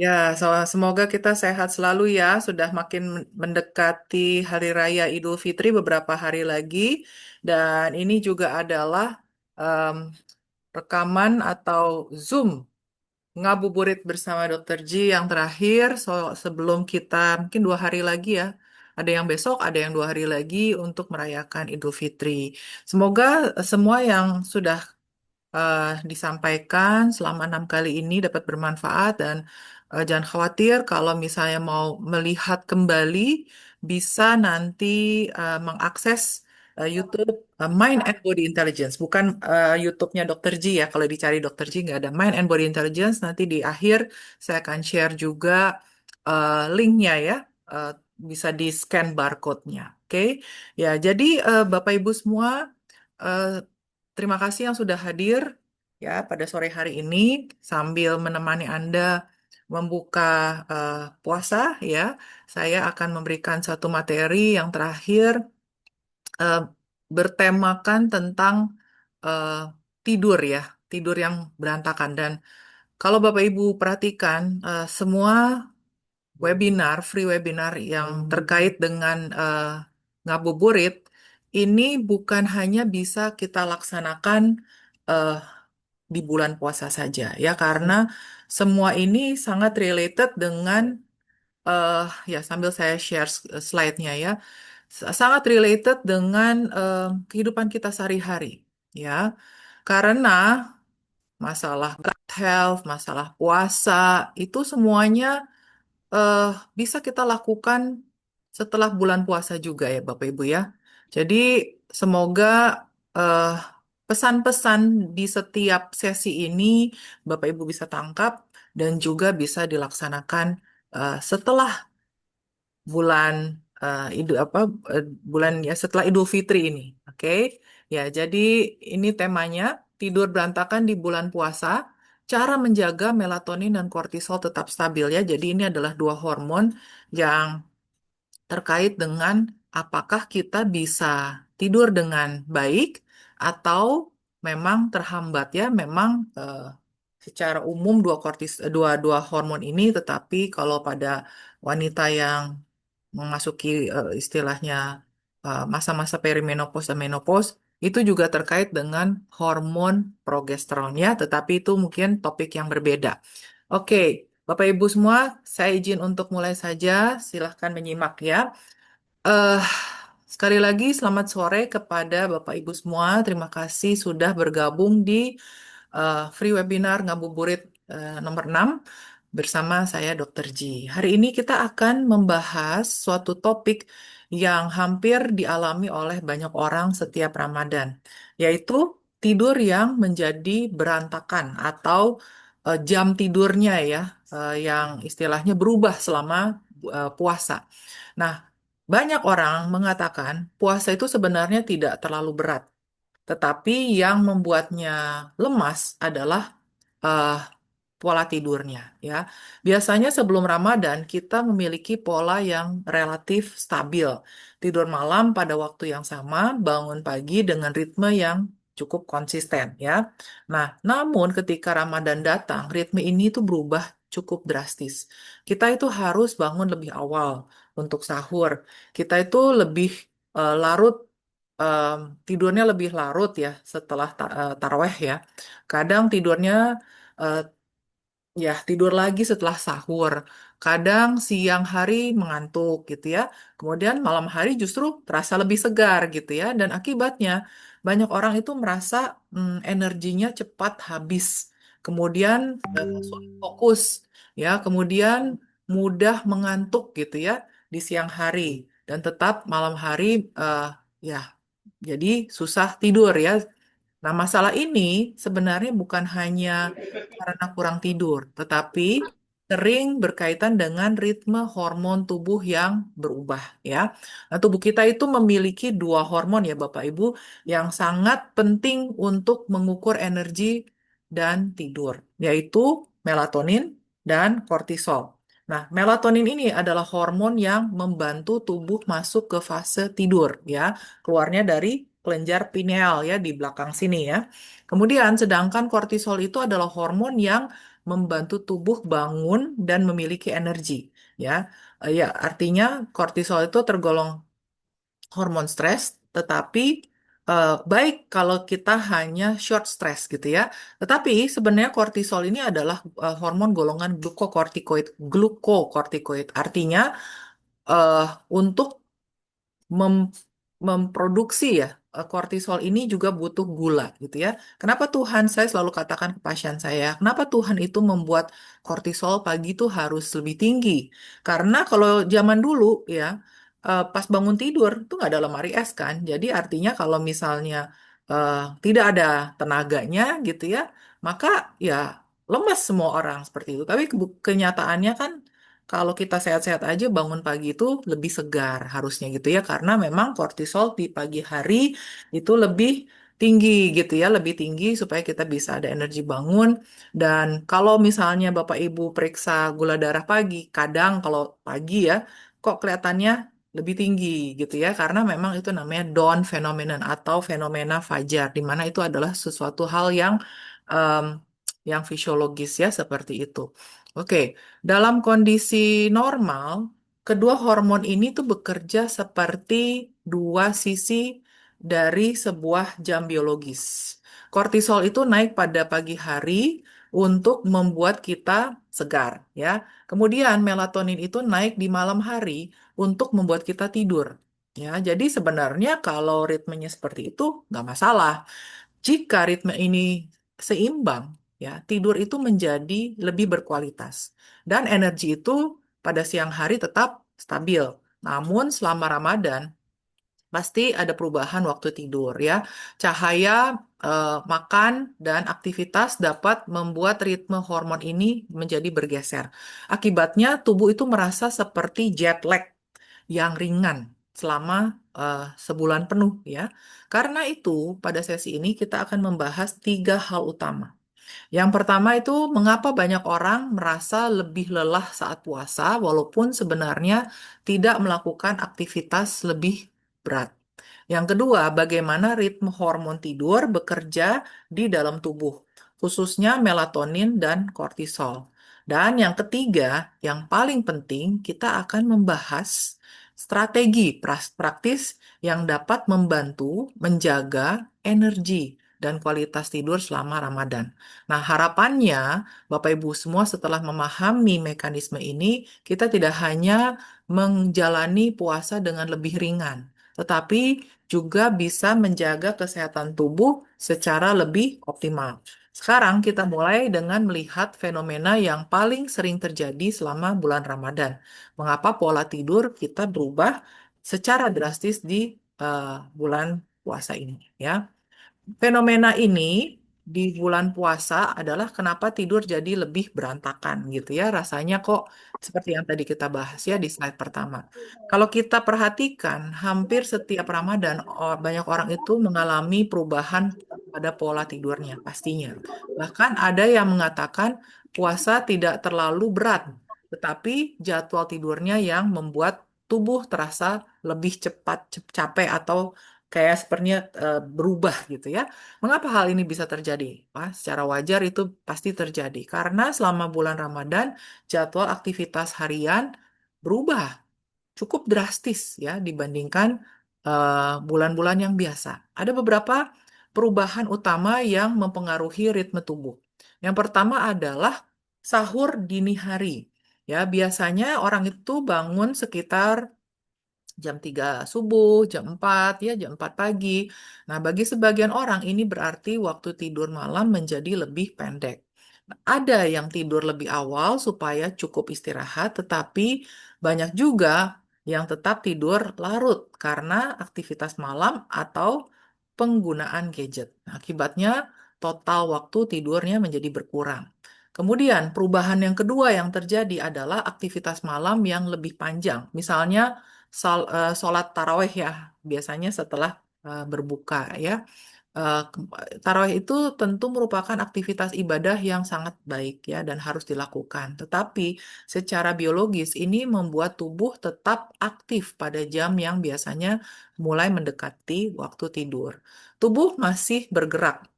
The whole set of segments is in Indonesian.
Ya, semoga kita sehat selalu ya. Sudah makin mendekati Hari Raya Idul Fitri beberapa hari lagi. Dan ini juga adalah em, rekaman atau Zoom ngabuburit bersama Dokter Ji yang terakhir. Sebelum kita mungkin 2 hari lagi ya. Ada yang besok, ada yang 2 hari lagi untuk merayakan Idul Fitri. Semoga semua yang sudah disampaikan selama 6 kali ini dapat bermanfaat dan jangan khawatir kalau misalnya mau melihat kembali bisa nanti mengakses YouTube Mind and Body Intelligence, bukan YouTube-nya Dr. Ji ya. Kalau dicari Dr. Ji nggak ada Mind and Body Intelligence. Nanti di akhir saya akan share juga linknya ya. Eh, bisa di scan barcode-nya. Oke, ya. Jadi Bapak Ibu semua. eh, Terima kasih yang sudah hadir ya pada sore hari ini sambil menemani Anda membuka puasa ya. Saya akan memberikan satu materi yang terakhir eh, bertemakan tentang eh, tidur ya, tidur yang berantakan dan kalau Bapak Ibu perhatikan semua webinar, free webinar yang terkait dengan ngabuburit ini bukan hanya bisa kita laksanakan eh, di bulan puasa saja ya karena semua ini sangat related dengan eh, ya sambil saya share slide-nya ya sangat related dengan kehidupan kita sehari-hari ya karena masalah gut health, masalah puasa itu semuanya eh, bisa kita lakukan setelah bulan puasa juga ya Bapak Ibu ya. Jadi semoga eh, pesan-pesan di setiap sesi ini Bapak Ibu bisa tangkap dan juga bisa dilaksanakan setelah bulan apa bulan ya setelah Idul Fitri ini. Oke. Ya, jadi ini temanya tidur berantakan di bulan puasa. Cara menjaga melatonin dan kortisol tetap stabil ya. Jadi ini adalah dua hormon yang terkait dengan apakah kita bisa tidur dengan baik atau memang terhambat ya. Memang secara umum dua hormon ini, tetapi kalau pada wanita yang memasuki istilahnya masa-masa perimenopause dan menopause itu juga terkait dengan hormon progesteron ya, tetapi itu mungkin topik yang berbeda. Oke, Bapak Ibu semua, saya izin untuk mulai saja. Silahkan menyimak ya. Eh, Sekali lagi selamat sore kepada Bapak Ibu semua. Terima kasih sudah bergabung di free webinar Ngabuburit nomor 6 bersama saya Dr. Ji. Hari ini kita akan membahas suatu topik yang hampir dialami oleh banyak orang setiap Ramadan, yaitu tidur yang menjadi berantakan atau jam tidurnya ya, yang istilahnya berubah selama puasa. Nah, banyak orang mengatakan puasa itu sebenarnya tidak terlalu berat, tetapi yang membuatnya lemas adalah eh, pola tidurnya ya. Biasanya sebelum Ramadan kita memiliki pola yang relatif stabil. Tidur malam pada waktu yang sama, bangun pagi dengan ritme yang cukup konsisten ya. Nah, namun ketika Ramadan datang, ritme ini tuh berubah cukup drastis. Kita itu harus bangun lebih awal untuk sahur. Kita itu lebih larut em, tidurnya lebih larut ya setelah taraweh ya. Kadang tidurnya eh, ya, tidur lagi setelah sahur. Kadang siang hari mengantuk gitu ya. Kemudian malam hari justru terasa lebih segar gitu ya. Dan akibatnya banyak orang itu merasa energinya cepat habis. Kemudian sulit fokus ya. Kemudian mudah mengantuk gitu ya di siang hari. Dan tetap malam hari ya jadi susah tidur ya. Nah, masalah ini sebenarnya bukan hanya karena kurang tidur, tetapi sering berkaitan dengan ritme hormon tubuh yang berubah ya. Nah, tubuh kita itu memiliki dua hormon ya Bapak Ibu yang sangat penting untuk mengukur energi dan tidur, yaitu melatonin dan kortisol. Nah, melatonin ini adalah hormon yang membantu tubuh masuk ke fase tidur ya, keluarnya dari kelenjar pineal ya di belakang sini ya. Kemudian sedangkan kortisol itu adalah hormon yang membantu tubuh bangun dan memiliki energi. Ya, ya artinya kortisol itu tergolong hormon stres, tetapi baik kalau kita hanya short stress gitu ya. Tetapi sebenarnya kortisol ini adalah hormon golongan glukokortikoid. Glukokortikoid artinya eh, untuk mem- memproduksi ya kortisol ini juga butuh gula gitu ya. Kenapa Tuhan saya selalu katakan ke pasien saya, kenapa Tuhan itu membuat kortisol pagi itu harus lebih tinggi? Karena kalau zaman dulu ya pas bangun tidur tuh nggak ada lemari es kan. Jadi artinya kalau misalnya eh, tidak ada tenaganya gitu ya, maka ya lemas semua orang seperti itu. Tapi kenyataannya kan kalau kita sehat-sehat aja bangun pagi itu lebih segar harusnya gitu ya karena memang kortisol di pagi hari itu lebih tinggi gitu ya, lebih tinggi supaya kita bisa ada energi bangun. Dan kalau misalnya Bapak Ibu periksa gula darah pagi, kadang kalau pagi ya kok kelihatannya lebih tinggi gitu ya karena memang itu namanya dawn phenomenon atau fenomena fajar di mana itu adalah sesuatu hal em, yang fisiologis ya seperti itu. Oke. Dalam kondisi normal, kedua hormon ini tuh bekerja seperti dua sisi dari sebuah jam biologis. Kortisol itu naik pada pagi hari untuk membuat kita segar, ya. Kemudian melatonin itu naik di malam hari untuk membuat kita tidur. Ya, jadi sebenarnya kalau ritmenya seperti itu nggak masalah. Jika ritme ini seimbang, ya, tidur itu menjadi lebih berkualitas dan energi itu pada siang hari tetap stabil. Namun selama Ramadan pasti ada perubahan waktu tidur ya. Cahaya, makan dan aktivitas dapat membuat ritme hormon ini menjadi bergeser. Akibatnya tubuh itu merasa seperti jet lag yang ringan selama sebulan penuh ya. Karena itu, pada sesi ini kita akan membahas tiga hal utama. Yang pertama itu mengapa banyak orang merasa lebih lelah saat puasa walaupun sebenarnya tidak melakukan aktivitas lebih berat. Yang kedua, bagaimana ritme hormon tidur bekerja di dalam tubuh, khususnya melatonin dan kortisol. Dan yang ketiga, yang paling penting, kita akan membahas strategi praktis yang dapat membantu menjaga energi dan kualitas tidur selama Ramadan. Nah, harapannya Bapak Ibu semua setelah memahami mekanisme ini, kita tidak hanya menjalani puasa dengan lebih ringan, tetapi juga bisa menjaga kesehatan tubuh secara lebih optimal. Sekarang kita mulai dengan melihat fenomena yang paling sering terjadi selama bulan Ramadan. Mengapa pola tidur kita berubah secara drastis di bulan puasa ini, ya. Fenomena ini di bulan puasa adalah kenapa tidur jadi lebih berantakan gitu ya. Rasanya kok seperti yang tadi kita bahas ya di slide pertama. Kalau kita perhatikan, hampir setiap Ramadan banyak orang itu mengalami perubahan pada pola tidurnya pastinya. Bahkan ada yang mengatakan puasa tidak terlalu berat, tetapi jadwal tidurnya yang membuat tubuh terasa lebih cepat capek atau kayak sepertinya berubah gitu ya. Mengapa hal ini bisa terjadi? Wah, secara wajar itu pasti terjadi karena selama bulan Ramadan jadwal aktivitas harian berubah cukup drastis ya dibandingkan bulan-bulan yang biasa. Ada beberapa perubahan utama yang mempengaruhi ritme tubuh. Yang pertama adalah sahur dini hari. Ya, biasanya orang itu bangun sekitar jam 3 subuh, jam 4 ya, jam 4 pagi. Nah, bagi sebagian orang ini berarti waktu tidur malam menjadi lebih pendek. Ada yang tidur lebih awal supaya cukup istirahat, tetapi banyak juga yang tetap tidur larut karena aktivitas malam atau penggunaan gadget. Nah, akibatnya total waktu tidurnya menjadi berkurang. Kemudian, perubahan yang kedua yang terjadi adalah aktivitas malam yang lebih panjang. Misalnya, sholat taraweh ya, biasanya setelah berbuka ya. Tarawih itu tentu merupakan aktivitas ibadah yang sangat baik ya dan harus dilakukan. Tetapi secara biologis ini membuat tubuh tetap aktif pada jam yang biasanya mulai mendekati waktu tidur. Tubuh masih bergerak,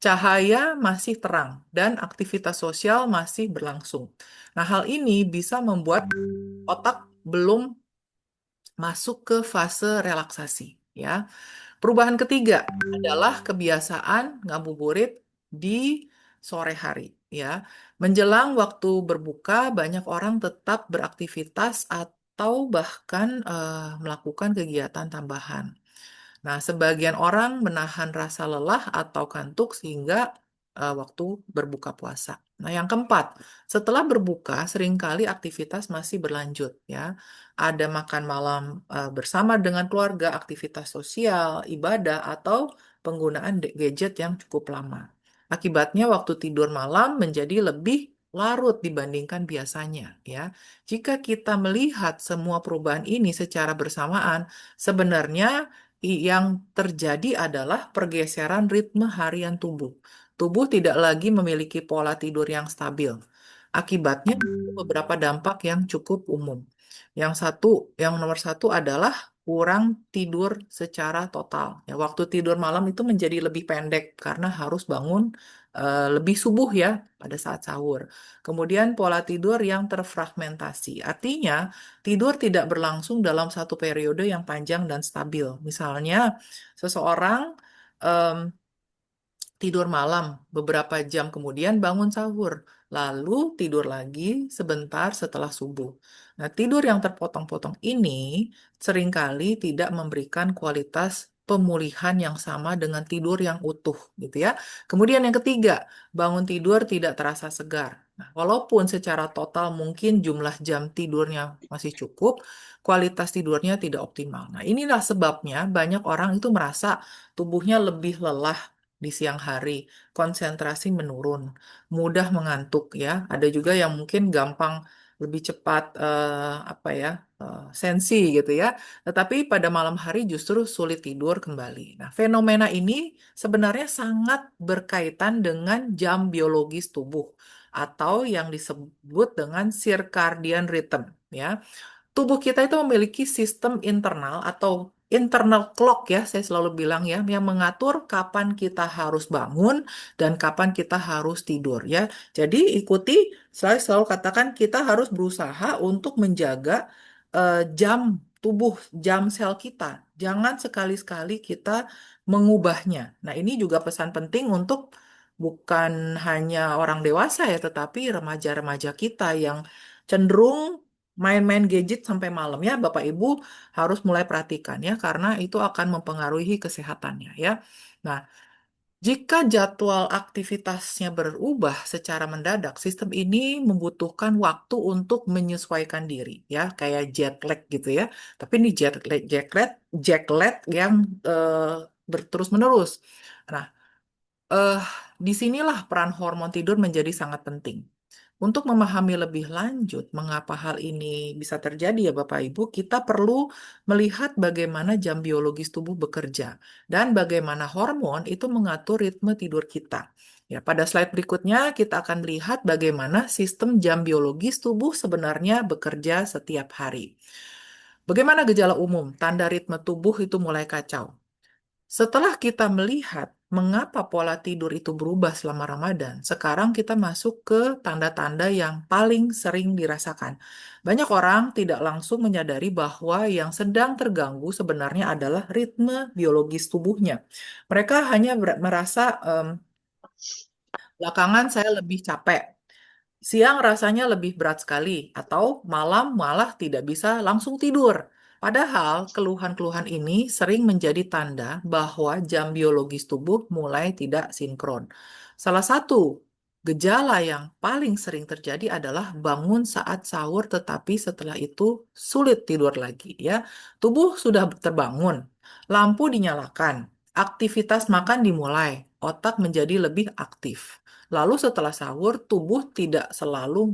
cahaya masih terang, dan aktivitas sosial masih berlangsung. Nah, hal ini bisa membuat otak belum masuk ke fase relaksasi, ya. Perubahan ketiga adalah kebiasaan ngabuburit di sore hari, ya. Menjelang waktu berbuka, banyak orang tetap beraktivitas atau bahkan melakukan kegiatan tambahan. Nah, sebagian orang menahan rasa lelah atau kantuk sehingga waktu berbuka puasa. Nah, yang keempat, setelah berbuka, seringkali aktivitas masih berlanjut, ya. Ada makan malam bersama dengan keluarga, aktivitas sosial, ibadah, atau penggunaan gadget yang cukup lama. Akibatnya, waktu tidur malam menjadi lebih larut dibandingkan biasanya, ya. Jika kita melihat semua perubahan ini secara bersamaan, sebenarnya yang terjadi adalah pergeseran ritme harian tubuh. Tubuh tidak lagi memiliki pola tidur yang stabil. Akibatnya beberapa dampak yang cukup umum. Yang nomor satu adalah kurang tidur secara total. Ya, waktu tidur malam itu menjadi lebih pendek karena harus bangun lebih subuh ya pada saat sahur. Kemudian pola tidur yang terfragmentasi. Artinya tidur tidak berlangsung dalam satu periode yang panjang dan stabil. Misalnya, seseorang em, tidur malam, beberapa jam kemudian bangun sahur, lalu tidur lagi sebentar setelah subuh. Nah, tidur yang terpotong-potong ini seringkali tidak memberikan kualitas pemulihan yang sama dengan tidur yang utuh, gitu ya. Kemudian yang ketiga, bangun tidur tidak terasa segar. Nah, walaupun secara total mungkin jumlah jam tidurnya masih cukup, kualitas tidurnya tidak optimal. Nah, inilah sebabnya banyak orang itu merasa tubuhnya lebih lelah di siang hari, konsentrasi menurun, mudah mengantuk ya. Ada juga yang mungkin gampang lebih cepat apa ya sensi gitu ya. Tetapi pada malam hari justru sulit tidur kembali. Nah, fenomena ini sebenarnya sangat berkaitan dengan jam biologis tubuh atau yang disebut dengan circadian rhythm ya. Tubuh kita itu memiliki sistem internal atau internal clock ya, saya selalu bilang ya, yang mengatur kapan kita harus bangun dan kapan kita harus tidur ya. Jadi ikuti, saya selalu katakan kita harus berusaha untuk menjaga jam tubuh, jam sel kita. Jangan sekali-sekali kita mengubahnya. Nah, ini juga pesan penting untuk bukan hanya orang dewasa ya, tetapi remaja-remaja kita yang cenderung main-main gadget sampai malam ya, Bapak Ibu harus mulai perhatikan ya, karena itu akan mempengaruhi kesehatannya ya. Nah, jika jadwal aktivitasnya berubah secara mendadak, sistem ini membutuhkan waktu untuk menyesuaikan diri ya, kayak jet lag gitu ya. Tapi ini jet lag yang berterus-menerus. Nah, eh, disinilah peran hormon tidur menjadi sangat penting. Untuk memahami lebih lanjut mengapa hal ini bisa terjadi ya Bapak Ibu, kita perlu melihat bagaimana jam biologis tubuh bekerja dan bagaimana hormon itu mengatur ritme tidur kita. Ya, pada slide berikutnya kita akan lihat bagaimana sistem jam biologis tubuh sebenarnya bekerja setiap hari. Bagaimana gejala umum? Tanda ritme tubuh itu mulai kacau. Setelah kita melihat mengapa pola tidur itu berubah selama Ramadan, sekarang kita masuk ke tanda-tanda yang paling sering dirasakan. Banyak orang tidak langsung menyadari bahwa yang sedang terganggu sebenarnya adalah ritme biologis tubuhnya. Mereka hanya merasa belakangan saya lebih capek. Siang rasanya lebih berat sekali, atau malam malah tidak bisa langsung tidur. Padahal keluhan-keluhan ini sering menjadi tanda bahwa jam biologis tubuh mulai tidak sinkron. Salah satu gejala yang paling sering terjadi adalah bangun saat sahur tetapi setelah itu sulit tidur lagi ya. Tubuh sudah terbangun, lampu dinyalakan, aktivitas makan dimulai, otak menjadi lebih aktif. Lalu setelah sahur, tubuh tidak selalu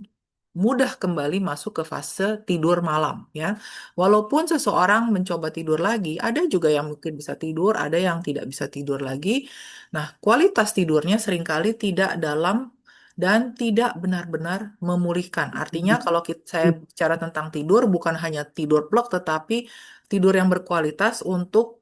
mudah kembali masuk ke fase tidur malam ya. Walaupun seseorang mencoba tidur lagi, ada juga yang mungkin bisa tidur, ada yang tidak bisa tidur lagi. Nah, kualitas tidurnya seringkali tidak dalam dan tidak benar-benar memulihkan. Artinya kalau saya bicara tentang tidur, bukan hanya tidur plek, tetapi tidur yang berkualitas untuk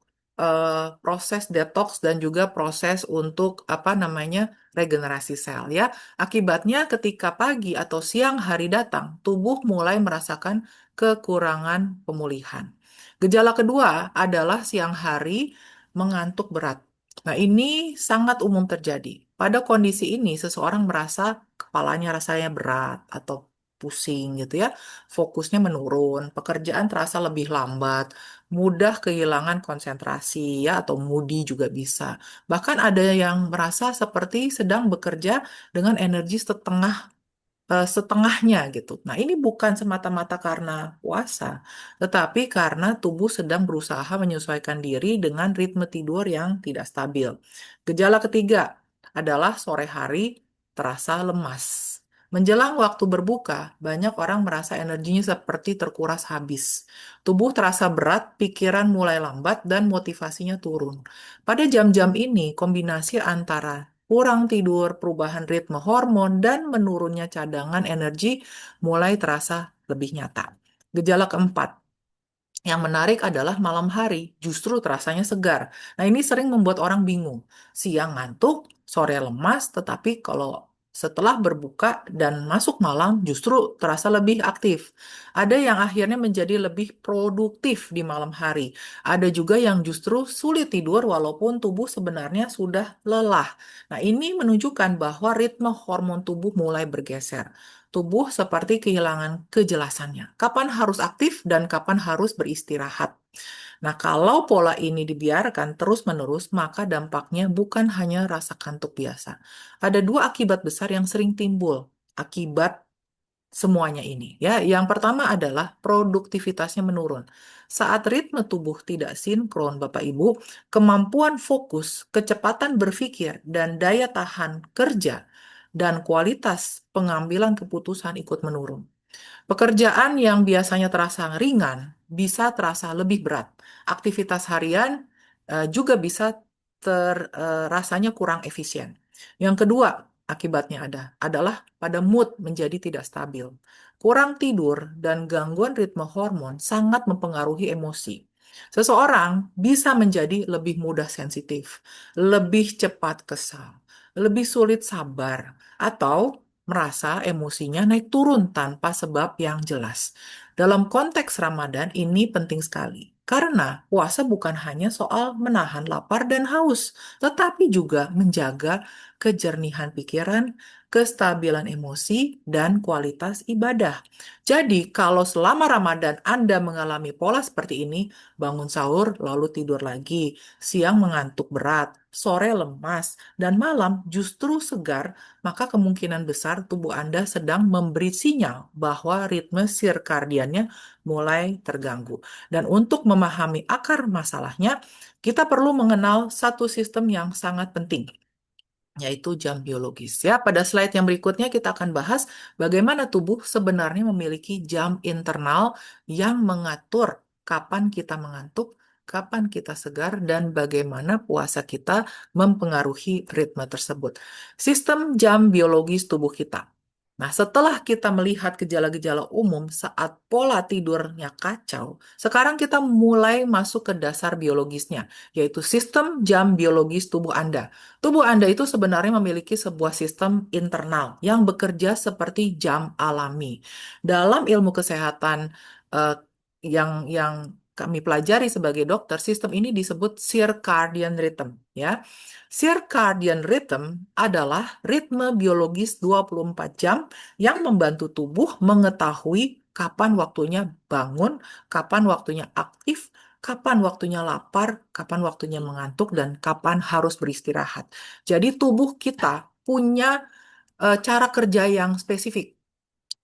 proses detox dan juga proses untuk apa namanya regenerasi sel ya. Akibatnya ketika pagi atau siang hari datang, tubuh mulai merasakan kekurangan pemulihan. Gejala kedua adalah siang hari mengantuk berat. Nah, ini sangat umum terjadi. Pada kondisi ini, seseorang merasa kepalanya rasanya berat atau pusing gitu ya, fokusnya menurun, pekerjaan terasa lebih lambat, mudah kehilangan konsentrasi ya, atau moody juga bisa. Bahkan ada yang merasa seperti sedang bekerja dengan energi setengahnya gitu. Nah, ini bukan semata-mata karena puasa, tetapi karena tubuh sedang berusaha menyesuaikan diri dengan ritme tidur yang tidak stabil. Gejala ketiga adalah sore hari terasa lemas. Menjelang waktu berbuka, banyak orang merasa energinya seperti terkuras habis. Tubuh terasa berat, pikiran mulai lambat, dan motivasinya turun. Pada jam-jam ini, kombinasi antara kurang tidur, perubahan ritme hormon, dan menurunnya cadangan energi mulai terasa lebih nyata. Gejala keempat, yang menarik adalah malam hari justru terasanya segar. Nah, ini sering membuat orang bingung. Siang ngantuk, sore lemas, tetapi kalau setelah berbuka dan masuk malam justru terasa lebih aktif. Ada yang akhirnya menjadi lebih produktif di malam hari. Ada juga yang justru sulit tidur walaupun tubuh sebenarnya sudah lelah. Nah, ini menunjukkan bahwa ritme hormon tubuh mulai bergeser. Tubuh seperti kehilangan kejelasannya. Kapan harus aktif dan kapan harus beristirahat. Nah, kalau pola ini dibiarkan terus-menerus, maka dampaknya bukan hanya rasa kantuk biasa. Ada dua akibat besar yang sering timbul akibat semuanya ini. Ya, yang pertama adalah produktivitasnya menurun. Saat ritme tubuh tidak sinkron, Bapak Ibu, kemampuan fokus, kecepatan berpikir, dan daya tahan kerja dan kualitas pengambilan keputusan ikut menurun. Pekerjaan yang biasanya terasa ringan bisa terasa lebih berat. Aktivitas harian juga bisa rasanya kurang efisien. Yang kedua, akibatnya adalah pada mood menjadi tidak stabil. Kurang tidur dan gangguan ritme hormon sangat mempengaruhi emosi. Seseorang bisa menjadi lebih mudah sensitif, lebih cepat kesal, lebih sulit sabar, atau merasa emosinya naik turun tanpa sebab yang jelas. Dalam konteks Ramadan ini penting sekali. Karena puasa bukan hanya soal menahan lapar dan haus, tetapi juga menjaga kejernihan pikiran, kestabilan emosi, dan kualitas ibadah. Jadi, kalau selama Ramadan Anda mengalami pola seperti ini, bangun sahur lalu tidur lagi, siang mengantuk berat, sore lemas, dan malam justru segar, maka kemungkinan besar tubuh Anda sedang memberi sinyal bahwa ritme sirkadiannya mulai terganggu. Dan untuk memahami akar masalahnya, kita perlu mengenal satu sistem yang sangat penting, yaitu jam biologis. Ya, pada slide yang berikutnya kita akan bahas bagaimana tubuh sebenarnya memiliki jam internal yang mengatur kapan kita mengantuk, kapan kita segar, dan bagaimana puasa kita mempengaruhi ritme tersebut. Sistem jam biologis tubuh kita. Nah, setelah kita melihat gejala-gejala umum saat pola tidurnya kacau, sekarang kita mulai masuk ke dasar biologisnya, yaitu sistem jam biologis tubuh Anda. Tubuh Anda itu sebenarnya memiliki sebuah sistem internal yang bekerja seperti jam alami. Dalam ilmu kesehatan eh, yang kami pelajari sebagai dokter, sistem ini disebut circadian rhythm, ya. Circadian rhythm adalah ritme biologis 24 jam yang membantu tubuh mengetahui kapan waktunya bangun, kapan waktunya aktif, kapan waktunya lapar, kapan waktunya mengantuk, dan kapan harus beristirahat. Jadi tubuh kita punya cara kerja yang spesifik,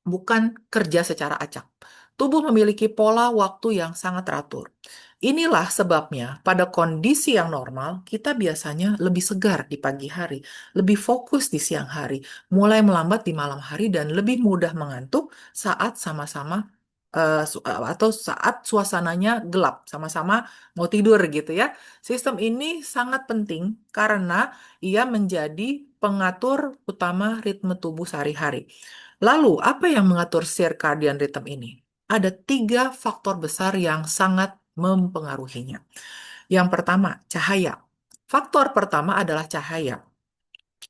bukan kerja secara acak. Tubuh memiliki pola waktu yang sangat teratur. Inilah sebabnya pada kondisi yang normal kita biasanya lebih segar di pagi hari, lebih fokus di siang hari, mulai melambat di malam hari dan lebih mudah mengantuk saat sama-sama atau saat suasananya gelap, sama-sama mau tidur gitu ya. Sistem ini sangat penting karena ia menjadi pengatur utama ritme tubuh sehari-hari. Lalu, apa yang mengatur circadian rhythm ini? Ada tiga faktor besar yang sangat mempengaruhinya. Yang pertama, cahaya. Faktor pertama adalah cahaya,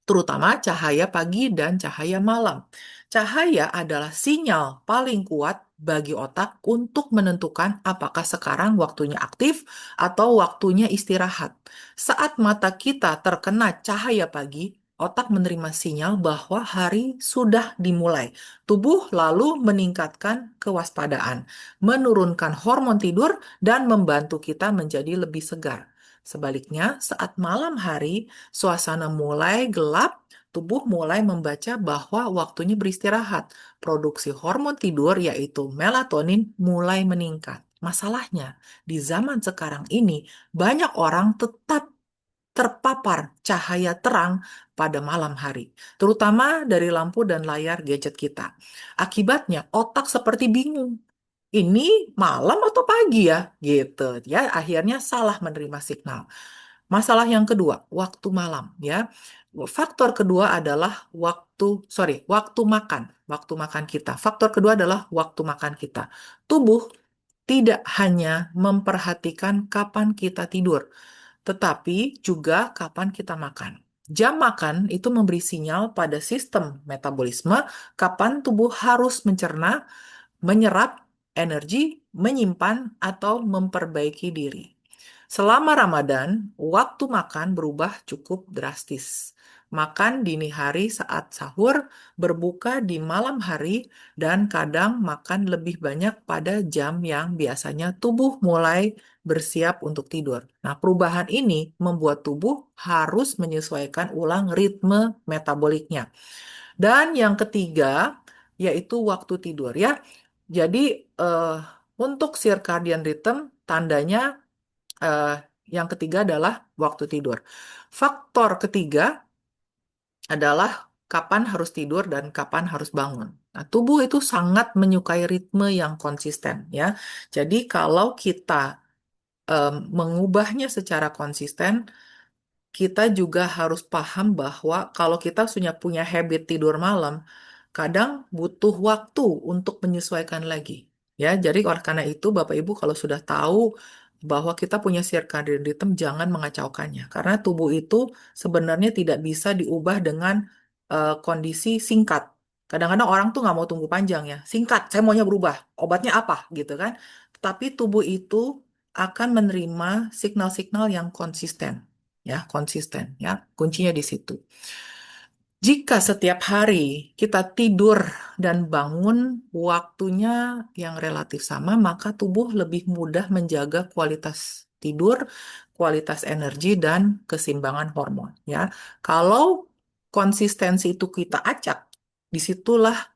terutama cahaya pagi dan cahaya malam. Cahaya adalah sinyal paling kuat bagi otak untuk menentukan apakah sekarang waktunya aktif atau waktunya istirahat. Saat mata kita terkena cahaya pagi, otak menerima sinyal bahwa hari sudah dimulai. Tubuh lalu meningkatkan kewaspadaan, menurunkan hormon tidur, dan membantu kita menjadi lebih segar. Sebaliknya, saat malam hari, suasana mulai gelap, tubuh mulai membaca bahwa waktunya beristirahat. Produksi hormon tidur, yaitu melatonin, mulai meningkat. Masalahnya, di zaman sekarang ini, banyak orang tetap terpapar cahaya terang pada malam hari, terutama dari lampu dan layar gadget kita. Akibatnya, otak seperti bingung. Ini malam atau pagi ya? Gitu ya, akhirnya salah menerima signal. Masalah yang kedua, waktu malam ya. Faktor kedua adalah waktu makan, waktu makan kita. Faktor kedua adalah waktu makan kita. Tubuh tidak hanya memperhatikan kapan kita tidur, tetapi juga kapan kita makan. Jam makan itu memberi sinyal pada sistem metabolisme kapan tubuh harus mencerna, menyerap energi, menyimpan, atau memperbaiki diri. Selama Ramadan, waktu makan berubah cukup drastis. Makan dini hari saat sahur, berbuka di malam hari, dan kadang makan lebih banyak pada jam yang biasanya tubuh mulai bersiap untuk tidur. Nah, perubahan ini membuat tubuh harus menyesuaikan ulang ritme metaboliknya. Dan yang ketiga, yaitu waktu tidur ya. Jadi, eh, untuk circadian rhythm, tandanya eh, yang ketiga adalah waktu tidur. Faktor ketiga adalah kapan harus tidur dan kapan harus bangun. Nah, tubuh itu sangat menyukai ritme yang konsisten ya. Jadi kalau kita mengubahnya secara konsisten, kita juga harus paham bahwa kalau kita sudah punya habit tidur malam, kadang butuh waktu untuk menyesuaikan lagi. Ya, jadi oleh karena itu Bapak Ibu kalau sudah tahu bahwa kita punya circadian rhythm, jangan mengacaukannya. Karena tubuh itu sebenarnya tidak bisa diubah dengan kondisi singkat. Kadang-kadang orang tuh nggak mau tunggu panjang ya. Singkat, saya maunya berubah. Obatnya apa gitu kan. Tapi tubuh itu akan menerima signal-signal yang konsisten ya, konsisten ya. Kuncinya di situ. Jika setiap hari kita tidur dan bangun waktunya yang relatif sama, maka tubuh lebih mudah menjaga kualitas tidur, kualitas energi dan keseimbangan hormon ya. Kalau konsistensi itu kita acak, disitulah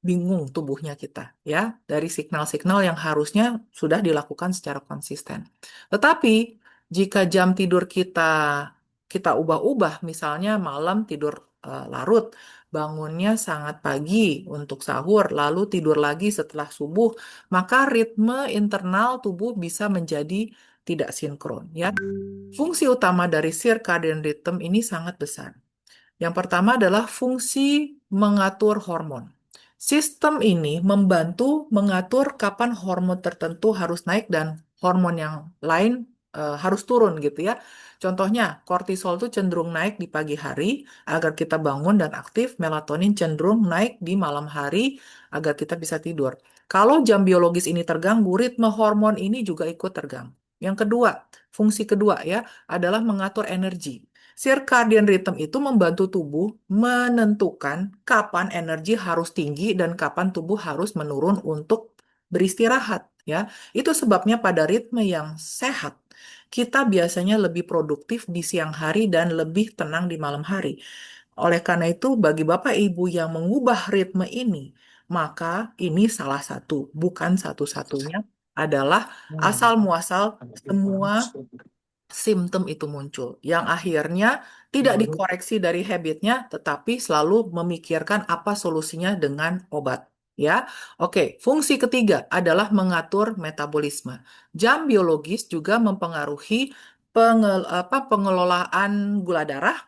bingung tubuhnya kita ya dari signal-signal yang harusnya sudah dilakukan secara konsisten. Tetapi jika jam tidur kita ubah-ubah, misalnya malam tidur larut, bangunnya sangat pagi untuk sahur, lalu tidur lagi setelah subuh, maka ritme internal tubuh bisa menjadi tidak sinkron ya. Fungsi utama dari circadian rhythm ini sangat besar. Yang pertama adalah fungsi mengatur hormon. Sistem ini membantu mengatur kapan hormon tertentu harus naik dan hormon yang lain harus turun gitu ya. Contohnya, kortisol itu cenderung naik di pagi hari agar kita bangun dan aktif, melatonin cenderung naik di malam hari agar kita bisa tidur. Kalau jam biologis ini terganggu, ritme hormon ini juga ikut terganggu. Yang kedua, fungsi kedua ya adalah mengatur energi. Circadian rhythm itu membantu tubuh menentukan kapan energi harus tinggi dan kapan tubuh harus menurun untuk beristirahat ya. Itu sebabnya pada ritme yang sehat kita biasanya lebih produktif di siang hari dan lebih tenang di malam hari. Oleh karena itu, bagi Bapak Ibu yang mengubah ritme ini, maka ini salah satu, bukan satu-satunya, adalah asal muasal semua simptom itu muncul, yang akhirnya tidak dikoreksi dari habitnya, tetapi selalu memikirkan apa solusinya dengan obat. Ya, oke. Fungsi ketiga adalah mengatur metabolisme. Jam biologis juga mempengaruhi pengelolaan gula darah,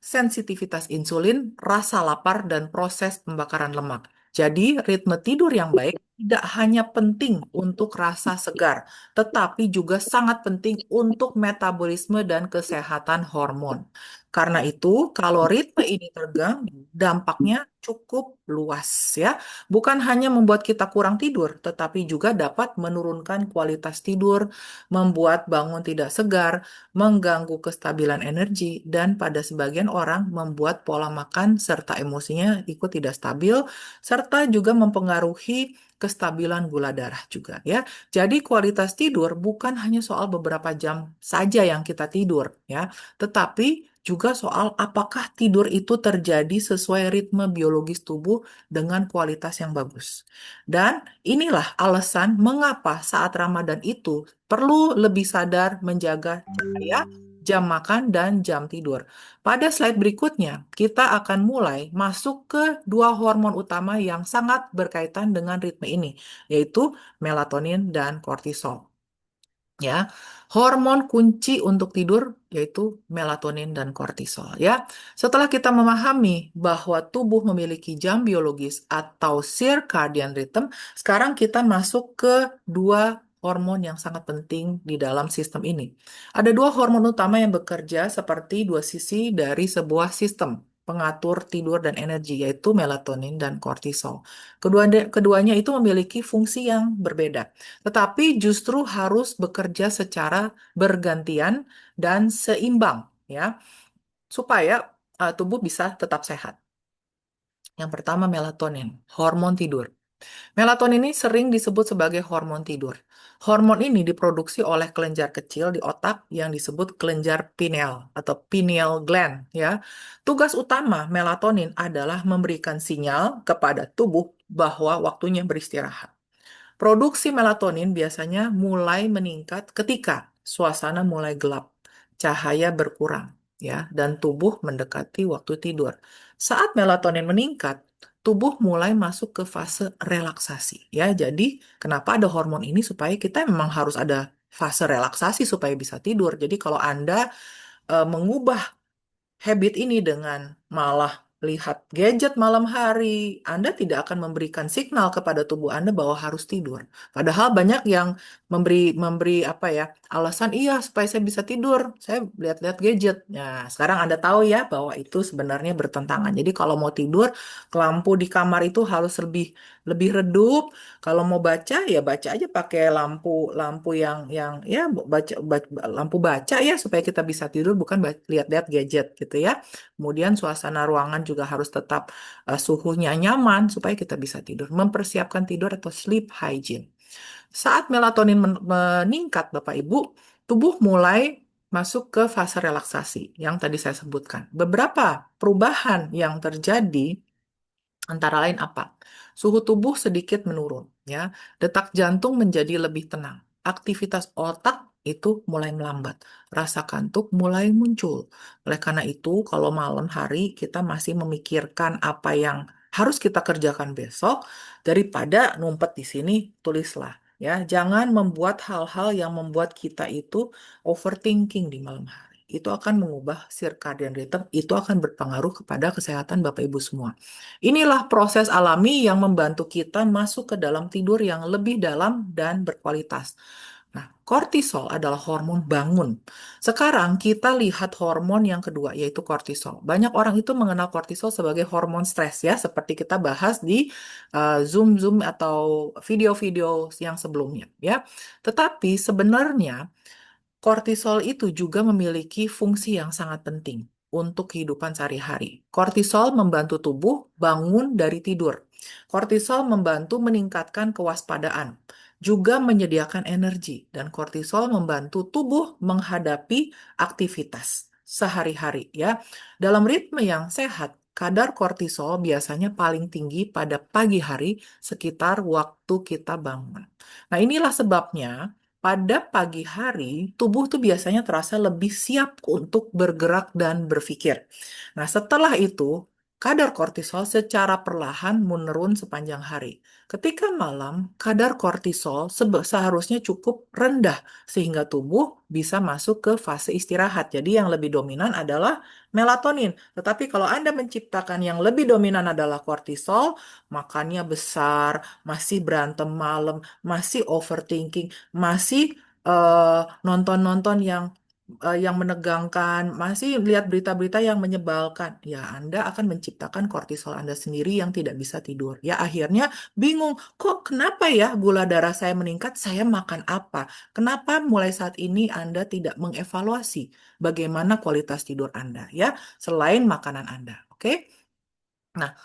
sensitivitas insulin, rasa lapar, dan proses pembakaran lemak. Jadi, ritme tidur yang baik tidak hanya penting untuk rasa segar, tetapi juga sangat penting untuk metabolisme dan kesehatan hormon. Karena itu, kalau ritme ini terganggu, dampaknya cukup luas ya. Bukan hanya membuat kita kurang tidur, tetapi juga dapat menurunkan kualitas tidur, membuat bangun tidak segar, mengganggu kestabilan energi, dan pada sebagian orang membuat pola makan serta emosinya ikut tidak stabil, serta juga mempengaruhi kestabilan gula darah juga ya. Jadi kualitas tidur bukan hanya soal beberapa jam saja yang kita tidur ya, tetapi juga soal apakah tidur itu terjadi sesuai ritme biologis tubuh dengan kualitas yang bagus. Dan inilah alasan mengapa saat Ramadan itu perlu lebih sadar menjaga cahaya, jam makan, dan jam tidur. Pada slide berikutnya, kita akan mulai masuk ke dua hormon utama yang sangat berkaitan dengan ritme ini, yaitu melatonin dan kortisol. Ya, hormon kunci untuk tidur yaitu melatonin dan kortisol. Ya, setelah kita memahami bahwa tubuh memiliki jam biologis atau circadian rhythm, sekarang kita masuk ke dua hormon yang sangat penting di dalam sistem ini. Ada dua hormon utama yang bekerja seperti dua sisi dari sebuah sistem pengatur tidur dan energi, yaitu melatonin dan kortisol. Keduanya itu memiliki fungsi yang berbeda, tetapi justru harus bekerja secara bergantian dan seimbang ya, supaya tubuh bisa tetap sehat. Yang pertama melatonin, hormon tidur. Melatonin ini sering disebut sebagai hormon tidur. Hormon ini diproduksi oleh kelenjar kecil di otak yang disebut kelenjar pineal atau pineal gland ya. Tugas utama melatonin adalah memberikan sinyal kepada tubuh bahwa waktunya beristirahat. Produksi melatonin biasanya mulai meningkat ketika suasana mulai gelap, cahaya berkurang, ya, dan tubuh mendekati waktu tidur. Saat melatonin meningkat, tubuh mulai masuk ke fase relaksasi, ya. Jadi, kenapa ada hormon ini supaya kita memang harus ada fase relaksasi supaya bisa tidur. Jadi, kalau Anda mengubah habit ini dengan malah lihat gadget malam hari, Anda tidak akan memberikan signal kepada tubuh Anda bahwa harus tidur. Padahal banyak yang memberi memberi apa ya, alasan iya supaya saya bisa tidur, saya lihat-lihat gadget. Nah, sekarang Anda tahu ya bahwa itu sebenarnya bertentangan. Jadi kalau mau tidur, lampu di kamar itu harus lebih lebih redup. Kalau mau baca ya baca aja pakai lampu lampu yang ya lampu baca ya supaya kita bisa tidur, bukan lihat-lihat gadget gitu ya. Kemudian suasana ruangan juga harus tetap suhunya nyaman supaya kita bisa tidur. Mempersiapkan tidur atau sleep hygiene. Saat melatonin meningkat Bapak Ibu, tubuh mulai masuk ke fase relaksasi yang tadi saya sebutkan. Beberapa perubahan yang terjadi antara lain apa? Suhu tubuh sedikit menurun, ya. Detak jantung menjadi lebih tenang. Aktivitas otak itu mulai melambat. Rasa kantuk mulai muncul. Oleh karena itu, kalau malam hari kita masih memikirkan apa yang harus kita kerjakan besok, daripada numpet di sini, tulislah. Ya, jangan membuat hal-hal yang membuat kita itu overthinking di malam hari. Itu akan mengubah circadian rhythm, itu akan berpengaruh kepada kesehatan Bapak Ibu semua. Inilah proses alami yang membantu kita masuk ke dalam tidur yang lebih dalam dan berkualitas. Nah, kortisol adalah hormon bangun. Sekarang kita lihat hormon yang kedua, yaitu kortisol. Banyak orang itu mengenal kortisol sebagai hormon stres ya, seperti kita bahas di Zoom-Zoom atau video-video yang sebelumnya ya. Tetapi sebenarnya kortisol itu juga memiliki fungsi yang sangat penting untuk kehidupan sehari-hari. Kortisol membantu tubuh bangun dari tidur. Kortisol membantu meningkatkan kewaspadaan, juga menyediakan energi, dan kortisol membantu tubuh menghadapi aktivitas sehari-hari ya. Dalam ritme yang sehat, kadar kortisol biasanya paling tinggi pada pagi hari sekitar waktu kita bangun. Nah, inilah sebabnya pada pagi hari, tubuh tuh biasanya terasa lebih siap untuk bergerak dan berpikir. Nah, setelah itu, kadar kortisol secara perlahan menurun sepanjang hari. Ketika malam, kadar kortisol seharusnya cukup rendah sehingga tubuh bisa masuk ke fase istirahat. Jadi yang lebih dominan adalah melatonin. Tetapi kalau Anda menciptakan yang lebih dominan adalah kortisol, makannya besar, masih berantem malam, masih overthinking, masih nonton-nonton yang menegangkan, masih lihat berita-berita yang menyebalkan, ya Anda akan menciptakan kortisol Anda sendiri yang tidak bisa tidur. Ya akhirnya bingung, kok kenapa ya gula darah saya meningkat, saya makan apa? Kenapa mulai saat ini Anda tidak mengevaluasi bagaimana kualitas tidur Anda ya, selain makanan Anda, oke? Nah,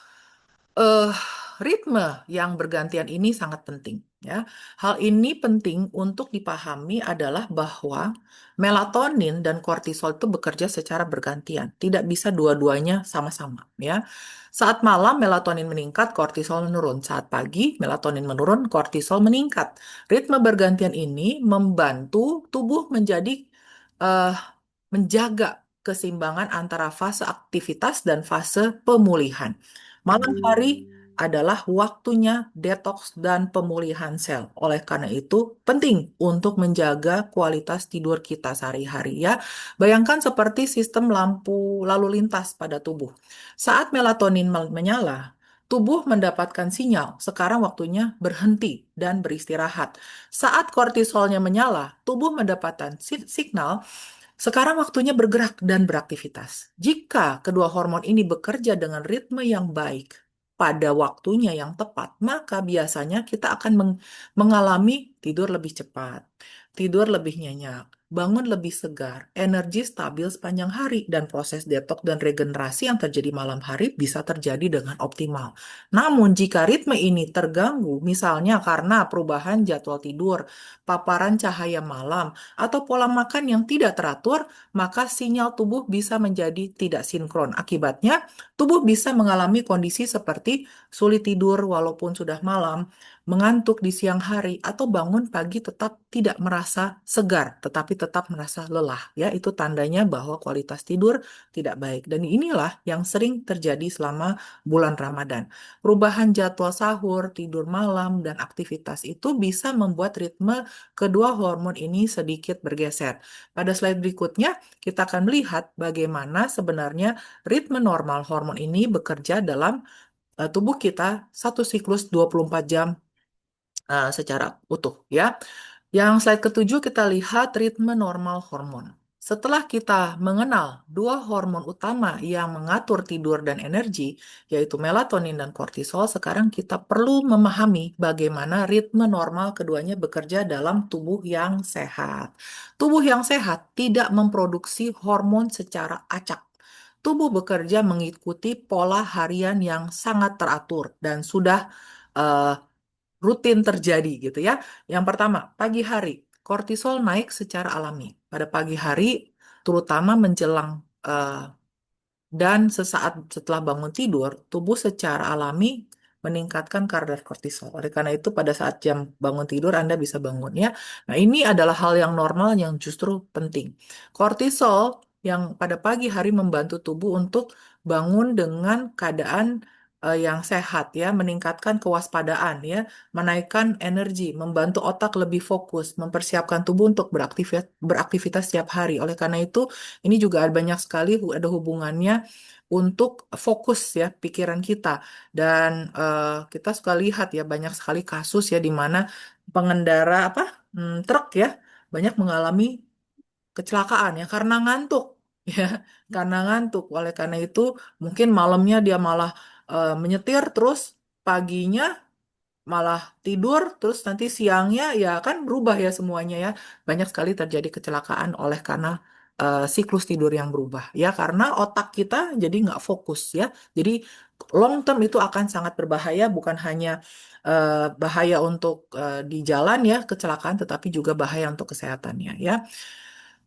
eh, ritme yang bergantian ini sangat penting ya. Hal ini penting untuk dipahami adalah bahwa melatonin dan kortisol itu bekerja secara bergantian, tidak bisa dua-duanya sama-sama ya. Saat malam melatonin meningkat, kortisol menurun. Saat pagi melatonin menurun, kortisol meningkat. Ritme bergantian ini membantu tubuh eh, menjaga keseimbangan antara fase aktivitas dan fase pemulihan. Malam hari adalah waktunya detoks dan pemulihan sel. Oleh karena itu, penting untuk menjaga kualitas tidur kita sehari-hari ya. Bayangkan seperti sistem lampu lalu lintas pada tubuh. Saat melatonin menyala, tubuh mendapatkan sinyal, sekarang waktunya berhenti dan beristirahat. Saat kortisolnya menyala, tubuh mendapatkan signal sekarang waktunya bergerak dan beraktivitas. Jika kedua hormon ini bekerja dengan ritme yang baik pada waktunya yang tepat, maka biasanya kita akan mengalami tidur lebih cepat, tidur lebih nyenyak, bangun lebih segar, energi stabil sepanjang hari, dan proses detoks dan regenerasi yang terjadi malam hari bisa terjadi dengan optimal. Namun, jika ritme ini terganggu, misalnya karena perubahan jadwal tidur, paparan cahaya malam, atau pola makan yang tidak teratur, maka sinyal tubuh bisa menjadi tidak sinkron. Akibatnya, tubuh bisa mengalami kondisi seperti sulit tidur walaupun sudah malam, mengantuk di siang hari, atau bangun pagi tetap tidak merasa segar, tetapi tetap merasa lelah. Ya, itu tandanya bahwa kualitas tidur tidak baik. Dan inilah yang sering terjadi selama bulan Ramadan. Perubahan jadwal sahur, tidur malam, dan aktivitas itu bisa membuat ritme kedua hormon ini sedikit bergeser. Pada slide berikutnya, kita akan melihat bagaimana sebenarnya ritme normal hormon ini bekerja dalam tubuh kita satu siklus 24 jam secara utuh ya. Yang slide ketujuh kita lihat ritme normal hormon. Setelah kita mengenal dua hormon utama yang mengatur tidur dan energi, yaitu melatonin dan kortisol, sekarang kita perlu memahami bagaimana ritme normal keduanya bekerja dalam tubuh yang sehat. Tubuh yang sehat tidak memproduksi hormon secara acak. Tubuh bekerja mengikuti pola harian yang sangat teratur dan sudah eh, rutin terjadi gitu ya. Yang pertama, pagi hari, kortisol naik secara alami. Pada pagi hari, terutama menjelang eh, dan sesaat setelah bangun tidur, tubuh secara alami meningkatkan kadar kortisol. Oleh karena itu, pada saat jam bangun tidur, Anda bisa bangun ya. Nah, ini adalah hal yang normal yang justru penting. Kortisol yang pada pagi hari membantu tubuh untuk bangun dengan keadaan yang sehat ya, meningkatkan kewaspadaan ya, menaikkan energi, membantu otak lebih fokus, mempersiapkan tubuh untuk beraktivitas setiap hari. Oleh karena itu, ini juga ada banyak sekali ada hubungannya untuk fokus ya pikiran kita dan kita suka lihat ya banyak sekali kasus ya di mana pengendara truk ya banyak mengalami kecelakaan ya karena ngantuk ya karena ngantuk. Oleh karena itu mungkin malamnya dia malah menyetir terus paginya malah tidur, terus nanti siangnya ya kan berubah ya semuanya ya. Banyak sekali terjadi kecelakaan oleh karena siklus tidur yang berubah ya, karena otak kita jadi nggak fokus ya. Jadi long term itu akan sangat berbahaya, bukan hanya bahaya untuk di jalan ya kecelakaan, tetapi juga bahaya untuk kesehatannya ya.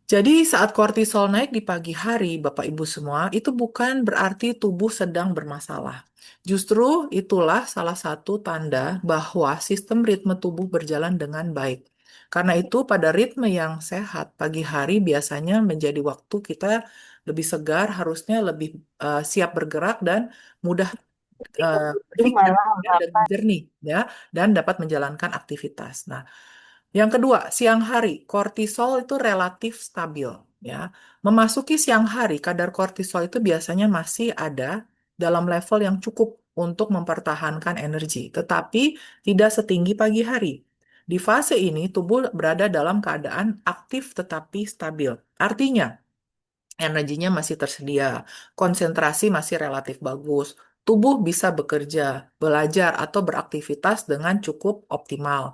Jadi saat kortisol naik di pagi hari, Bapak Ibu semua, itu bukan berarti tubuh sedang bermasalah. Justru itulah salah satu tanda bahwa sistem ritme tubuh berjalan dengan baik. Karena itu pada ritme yang sehat, pagi hari biasanya menjadi waktu kita lebih segar, harusnya lebih siap bergerak dan mudah Jadi berpikir malah ya, dan jernih ya, dan dapat menjalankan aktivitas. Nah, yang kedua, siang hari, kortisol itu relatif stabil ya. Memasuki siang hari, kadar kortisol itu biasanya masih ada dalam level yang cukup untuk mempertahankan energi, tetapi tidak setinggi pagi hari. Di fase ini, tubuh berada dalam keadaan aktif tetapi stabil. Artinya, energinya masih tersedia, konsentrasi masih relatif bagus, tubuh bisa bekerja, belajar, atau beraktivitas dengan cukup optimal.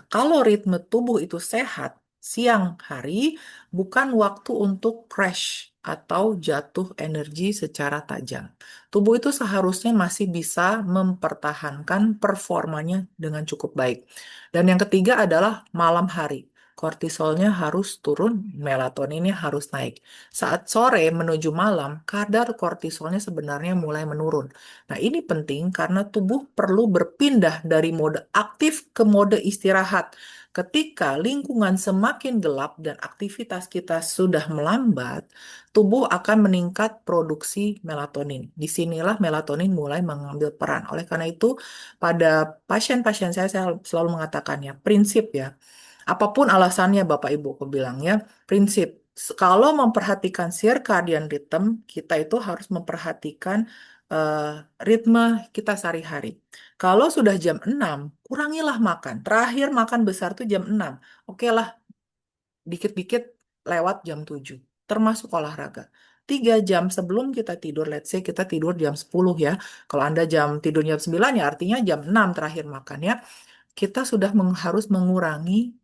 Kalau ritme tubuh itu sehat, siang hari bukan waktu untuk crash atau jatuh energi secara tajam. Tubuh itu seharusnya masih bisa mempertahankan performanya dengan cukup baik. Dan yang ketiga adalah malam hari. Kortisolnya harus turun, melatoninnya harus naik. Saat sore menuju malam, kadar kortisolnya sebenarnya mulai menurun. Nah, ini penting karena tubuh perlu berpindah dari mode aktif ke mode istirahat. Ketika lingkungan semakin gelap dan aktivitas kita sudah melambat, tubuh akan meningkat produksi melatonin. Disinilah melatonin mulai mengambil peran. Oleh karena itu, pada pasien-pasien saya selalu mengatakannya, prinsip ya. Apapun alasannya Bapak Ibu, aku bilangnya prinsip. Kalau memperhatikan circadian rhythm, kita itu harus memperhatikan eh, ritme kita sehari-hari. Kalau sudah jam 6, kurangilah makan. Terakhir makan besar tuh jam 6. Oke lah, dikit-dikit lewat jam 7. Termasuk olahraga. 3 jam sebelum kita tidur, let's say kita tidur jam 10 ya. Kalau Anda tidur jam 9 ya artinya jam 6 terakhir makan ya. Kita sudah harus mengurangi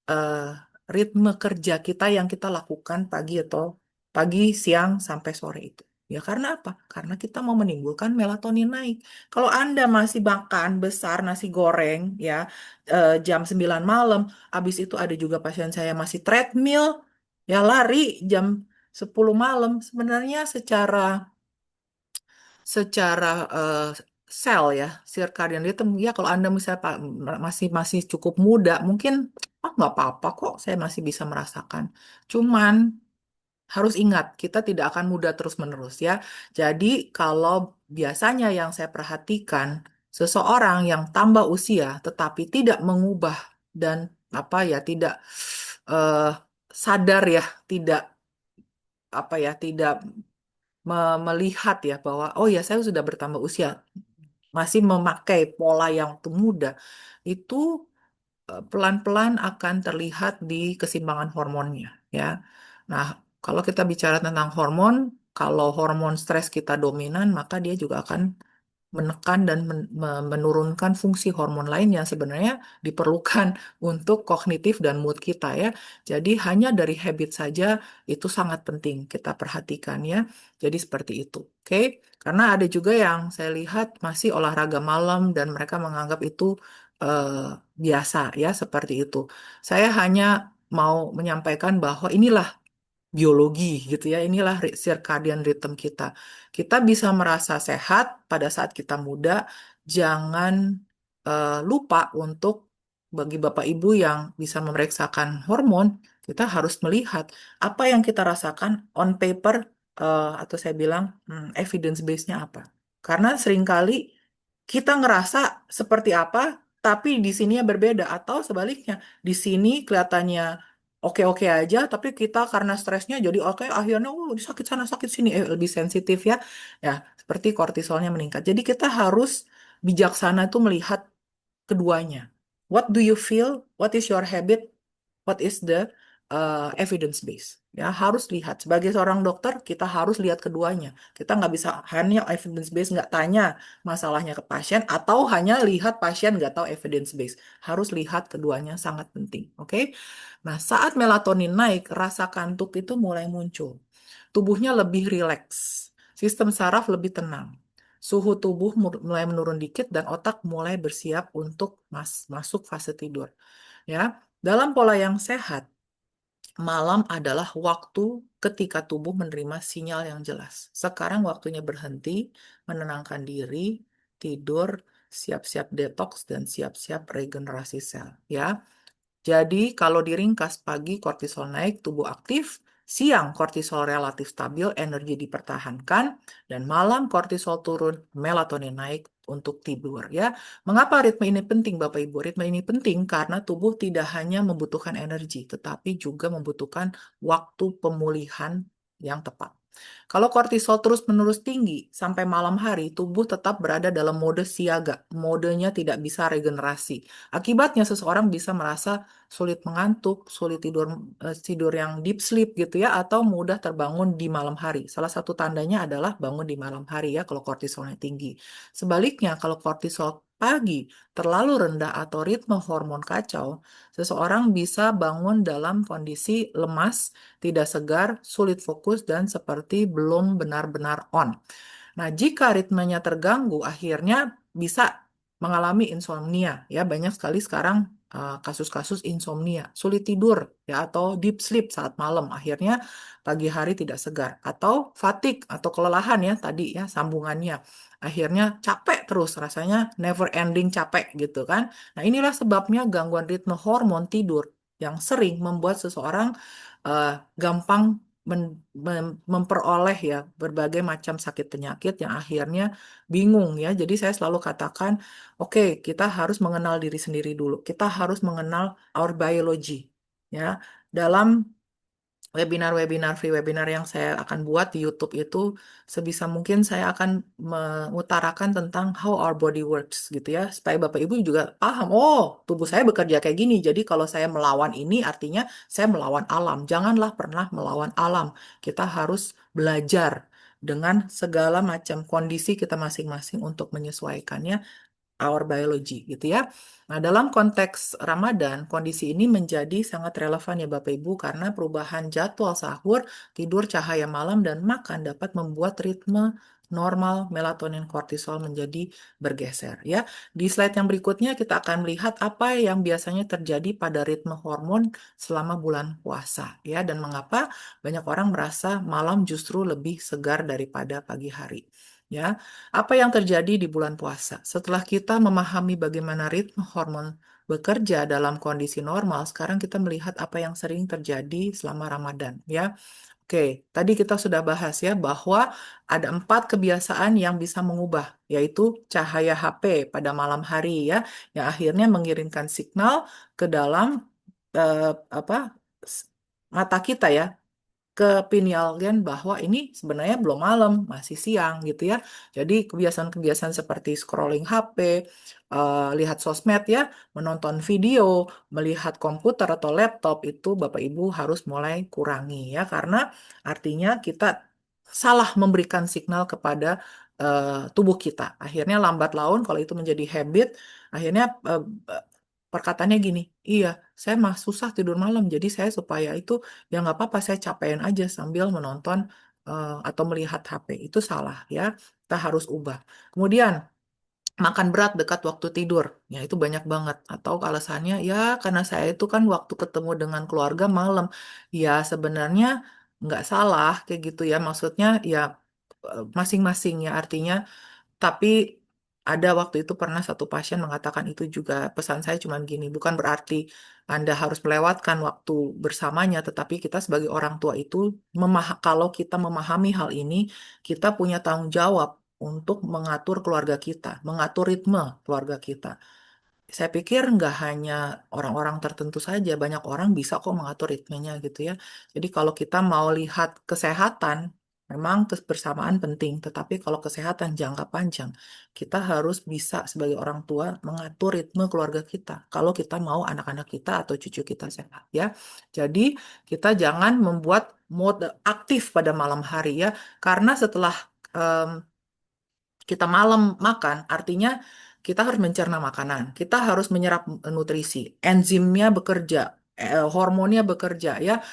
eh, ritme kerja kita yang kita lakukan pagi atau pagi, siang, sampai sore itu. Ya karena apa? Karena kita mau menimbulkan melatonin naik. Kalau Anda masih makan besar nasi goreng ya jam 9 malam, habis itu ada juga pasien saya masih treadmill, ya lari jam 10 malam. Sebenarnya secara eh, sel ya, circadian rhythm ya kalau Anda misalnya masih masih cukup muda, mungkin oh nggak apa-apa kok, saya masih bisa merasakan. Cuman harus ingat, kita tidak akan muda terus-menerus ya. Jadi kalau biasanya yang saya perhatikan, seseorang yang tambah usia tetapi tidak mengubah dan apa ya, tidak eh, sadar ya, tidak apa ya, tidak melihat ya bahwa oh ya saya sudah bertambah usia, masih memakai pola yang waktu muda, itu pelan-pelan akan terlihat di keseimbangan hormonnya ya. Nah, kalau kita bicara tentang hormon, kalau hormon stres kita dominan, maka dia juga akan menekan dan menurunkan fungsi hormon lain yang sebenarnya diperlukan untuk kognitif dan mood kita ya. Jadi hanya dari habit saja itu sangat penting kita perhatikan ya. Jadi seperti itu. Oke? Karena ada juga yang saya lihat masih olahraga malam dan mereka menganggap itu biasa ya seperti itu. Saya hanya mau menyampaikan bahwa inilah biologi gitu ya. Inilah circadian rhythm kita. Kita bisa merasa sehat pada saat kita muda. Jangan lupa untuk bagi Bapak Ibu yang bisa memeriksakan hormon, kita harus melihat apa yang kita rasakan on paper atau saya bilang evidence base-nya apa. Karena seringkali kita ngerasa seperti apa, tapi di sininya berbeda atau sebaliknya. Di sini kelihatannya oke-oke aja, tapi kita karena stresnya jadi oke akhirnya oh sakit sana sakit sini lebih sensitif ya. Ya, seperti kortisolnya meningkat. Jadi kita harus bijaksana itu melihat keduanya. What do you feel? What is your habit? What is the evidence base? Ya, harus lihat. Sebagai seorang dokter, kita harus lihat keduanya. Kita nggak bisa hanya evidence base, nggak tanya masalahnya ke pasien, atau hanya lihat pasien nggak tahu evidence base. Harus lihat keduanya, sangat penting. Oke? Nah, saat melatonin naik, rasa kantuk itu mulai muncul. Tubuhnya lebih rileks. Sistem saraf lebih tenang. Suhu tubuh mulai menurun dikit dan otak mulai bersiap untuk masuk fase tidur. Ya, dalam pola yang sehat, malam adalah waktu ketika tubuh menerima sinyal yang jelas. Sekarang waktunya berhenti, menenangkan diri, tidur, siap-siap detoks dan siap-siap regenerasi sel. Ya, jadi kalau diringkas pagi kortisol naik, tubuh aktif, Siang kortisol relatif stabil, energi dipertahankan, dan malam kortisol turun, melatonin naik untuk tidur ya. Mengapa ritme ini penting Bapak Ibu? Ritme ini penting karena tubuh tidak hanya membutuhkan energi, tetapi juga membutuhkan waktu pemulihan yang tepat. Kalau kortisol terus-menerus tinggi sampai malam hari, tubuh tetap berada dalam mode siaga. Modenya tidak bisa regenerasi. Akibatnya seseorang bisa merasa sulit mengantuk, sulit tidur tidur yang deep sleep gitu ya, atau mudah terbangun di malam hari. Salah satu tandanya adalah bangun di malam hari ya kalau kortisolnya tinggi. Sebaliknya, kalau kortisol pagi terlalu rendah atau ritme hormon kacau, seseorang bisa bangun dalam kondisi lemas, tidak segar, sulit fokus, dan seperti belum benar-benar on. Nah, jika ritmenya terganggu, akhirnya bisa mengalami insomnia. Ya, banyak sekali sekarang kasus-kasus insomnia, sulit tidur ya atau deep sleep saat malam. Akhirnya pagi hari tidak segar atau fatigue atau kelelahan ya tadi ya sambungannya. Akhirnya capek terus, rasanya never ending capek gitu kan. Nah, inilah sebabnya gangguan ritme hormon tidur yang sering membuat seseorang eh, gampang memperoleh ya berbagai macam sakit penyakit yang akhirnya bingung ya. Jadi saya selalu katakan, oke, kita harus mengenal diri sendiri dulu. Kita harus mengenal our biology ya. Dalam webinar-webinar free webinar yang saya akan buat di YouTube itu sebisa mungkin saya akan mengutarakan tentang how our body works gitu ya supaya Bapak Ibu juga paham oh tubuh saya bekerja kayak gini jadi kalau saya melawan ini artinya saya melawan alam janganlah pernah melawan alam kita harus belajar dengan segala macam kondisi kita masing-masing untuk menyesuaikannya our biology gitu ya. Nah, dalam konteks Ramadan, kondisi ini menjadi sangat relevan ya Bapak Ibu karena perubahan jadwal sahur, tidur, cahaya malam, dan makan dapat membuat ritme normal melatonin kortisol menjadi bergeser ya. Di slide yang berikutnya kita akan melihat apa yang biasanya terjadi pada ritme hormon selama bulan puasa ya dan mengapa banyak orang merasa malam justru lebih segar daripada pagi hari. Ya, apa yang terjadi di bulan puasa? Setelah kita memahami bagaimana ritme hormon bekerja dalam kondisi normal, sekarang kita melihat apa yang sering terjadi selama Ramadan, ya. Oke, tadi kita sudah bahas ya bahwa ada 4 kebiasaan yang bisa mengubah, yaitu cahaya HP pada malam hari ya, yang akhirnya mengirimkan signal ke dalam eh, apa s- mata kita ya ke pineal gland bahwa ini sebenarnya belum malam, masih siang gitu ya. Jadi kebiasaan-kebiasaan seperti scrolling HP, lihat sosmed ya, menonton video, melihat komputer atau laptop itu Bapak Ibu harus mulai kurangi ya karena artinya kita salah memberikan signal kepada tubuh kita. Akhirnya lambat laun kalau itu menjadi habit, akhirnya perkataannya gini, iya, saya mah susah tidur malam, jadi saya supaya itu ya nggak apa-apa saya capein aja sambil menonton atau melihat HP itu salah ya kita harus ubah kemudian makan berat dekat waktu tidur ya itu banyak banget atau alasannya ya karena saya itu kan waktu ketemu dengan keluarga malam ya sebenarnya nggak salah kayak gitu ya maksudnya ya masing-masing ya artinya tapi ada waktu itu pernah satu pasien mengatakan itu juga pesan saya cuman gini, bukan berarti Anda harus melewatkan waktu bersamanya, tetapi kita sebagai orang tua itu kalau kita memahami hal ini, kita punya tanggung jawab untuk mengatur keluarga kita, mengatur ritme keluarga kita. Saya pikir nggak hanya orang-orang tertentu saja, banyak orang bisa kok mengatur ritmenya gitu ya. Jadi kalau kita mau lihat kesehatan, memang kebersamaan penting, tetapi kalau kesehatan jangka panjang, kita harus bisa sebagai orang tua mengatur ritme keluarga kita. Kalau kita mau anak-anak kita atau cucu kita sehat ya. Jadi kita jangan membuat mode aktif pada malam hari ya, karena setelah em, kita malam makan, artinya kita harus mencerna makanan, kita harus menyerap nutrisi, enzimnya bekerja, hormonnya bekerja, ya,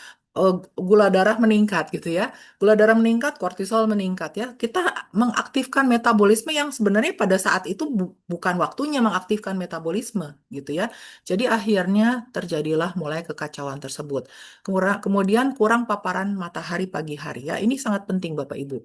gula darah meningkat gitu ya, gula darah meningkat, kortisol meningkat ya, kita mengaktifkan metabolisme yang sebenarnya pada saat itu bukan waktunya mengaktifkan metabolisme gitu ya, jadi akhirnya terjadilah mulai kekacauan tersebut. Kemudian kurang paparan matahari pagi hari ya, ini sangat penting Bapak Ibu.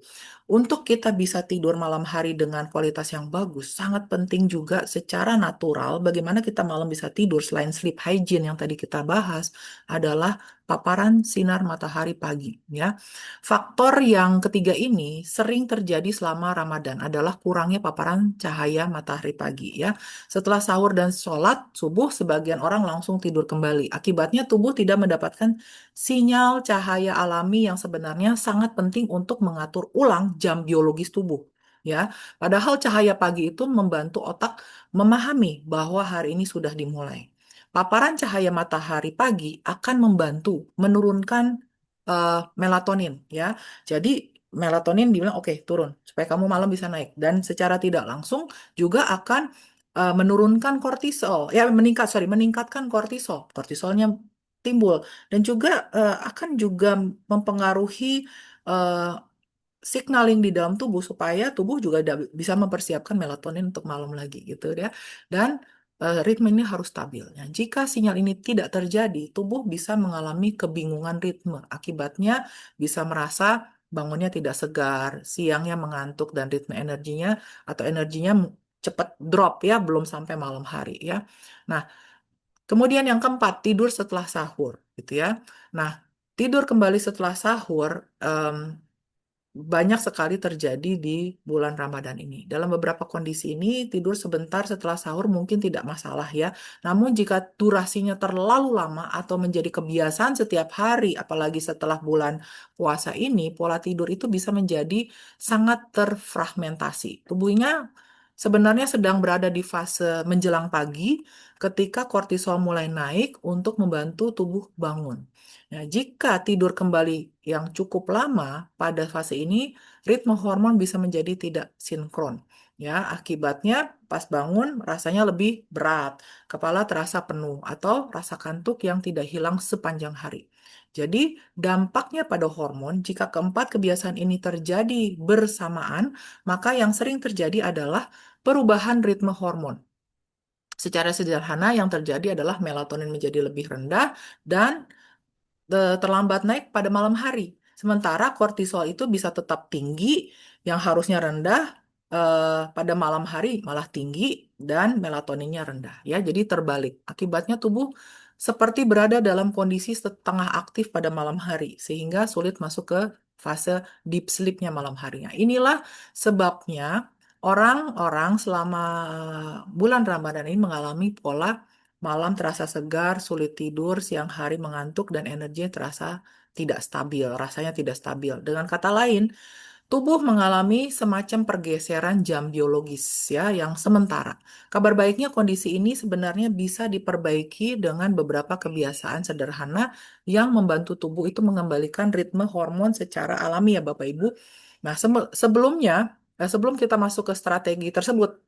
Untuk kita bisa tidur malam hari dengan kualitas yang bagus, sangat penting juga secara natural bagaimana kita malam bisa tidur selain sleep hygiene yang tadi kita bahas adalah paparan sinar matahari pagi, ya. Faktor yang ketiga ini sering terjadi selama Ramadan adalah kurangnya paparan cahaya matahari pagi, ya. Setelah sahur dan sholat subuh, sebagian orang langsung tidur kembali. Akibatnya tubuh tidak mendapatkan sinyal cahaya alami yang sebenarnya sangat penting untuk mengatur ulang jam biologis tubuh. Ya, padahal cahaya pagi itu membantu otak memahami bahwa hari ini sudah dimulai. Paparan cahaya matahari pagi akan membantu menurunkan melatonin, ya. Jadi melatonin dibilang oke turun supaya kamu malam bisa naik, dan secara tidak langsung juga akan menurunkan kortisol, ya meningkatkan kortisol. Kortisolnya timbul dan juga akan juga mempengaruhi eh, signaling di dalam tubuh supaya tubuh juga bisa mempersiapkan melatonin untuk malam lagi gitu ya. Dan ritme ini harus stabil. Nah, jika sinyal ini tidak terjadi, tubuh bisa mengalami kebingungan ritme. Akibatnya bisa merasa bangunnya tidak segar, siangnya mengantuk dan ritme energinya atau energinya cepat drop ya, belum sampai malam hari ya. Nah, kemudian yang keempat, tidur setelah sahur gitu ya. Nah, tidur kembali setelah sahur banyak sekali terjadi di bulan Ramadan ini. Dalam beberapa kondisi ini, tidur sebentar setelah sahur mungkin tidak masalah ya. Namun jika durasinya terlalu lama atau menjadi kebiasaan setiap hari, apalagi setelah bulan puasa ini, pola tidur itu bisa menjadi sangat terfragmentasi. Tubuhnya sebenarnya sedang berada di fase menjelang pagi ketika kortisol mulai naik untuk membantu tubuh bangun. Nah, jika tidur kembali yang cukup lama pada fase ini, ritme hormon bisa menjadi tidak sinkron. Ya, akibatnya pas bangun rasanya lebih berat, kepala terasa penuh, atau rasa kantuk yang tidak hilang sepanjang hari. Jadi, dampaknya pada hormon, jika keempat kebiasaan ini terjadi bersamaan, maka yang sering terjadi adalah perubahan ritme hormon. Secara sederhana, yang terjadi adalah melatonin menjadi lebih rendah dan terlambat naik pada malam hari. Sementara kortisol itu bisa tetap tinggi, yang harusnya rendah pada malam hari malah tinggi dan melatoninnya rendah. Ya, jadi terbalik. Akibatnya tubuh seperti berada dalam kondisi setengah aktif pada malam hari, sehingga sulit masuk ke fase deep sleep-nya malam harinya. Inilah sebabnya orang-orang selama bulan Ramadan ini mengalami pola malam terasa segar, sulit tidur, siang hari mengantuk, dan energinya terasa tidak stabil, rasanya tidak stabil. Dengan kata lain, tubuh mengalami semacam pergeseran jam biologis ya yang sementara. Kabar baiknya kondisi ini sebenarnya bisa diperbaiki dengan beberapa kebiasaan sederhana yang membantu tubuh itu mengembalikan ritme hormon secara alami ya Bapak Ibu. Nah, sebelumnya, sebelum kita masuk ke strategi tersebut,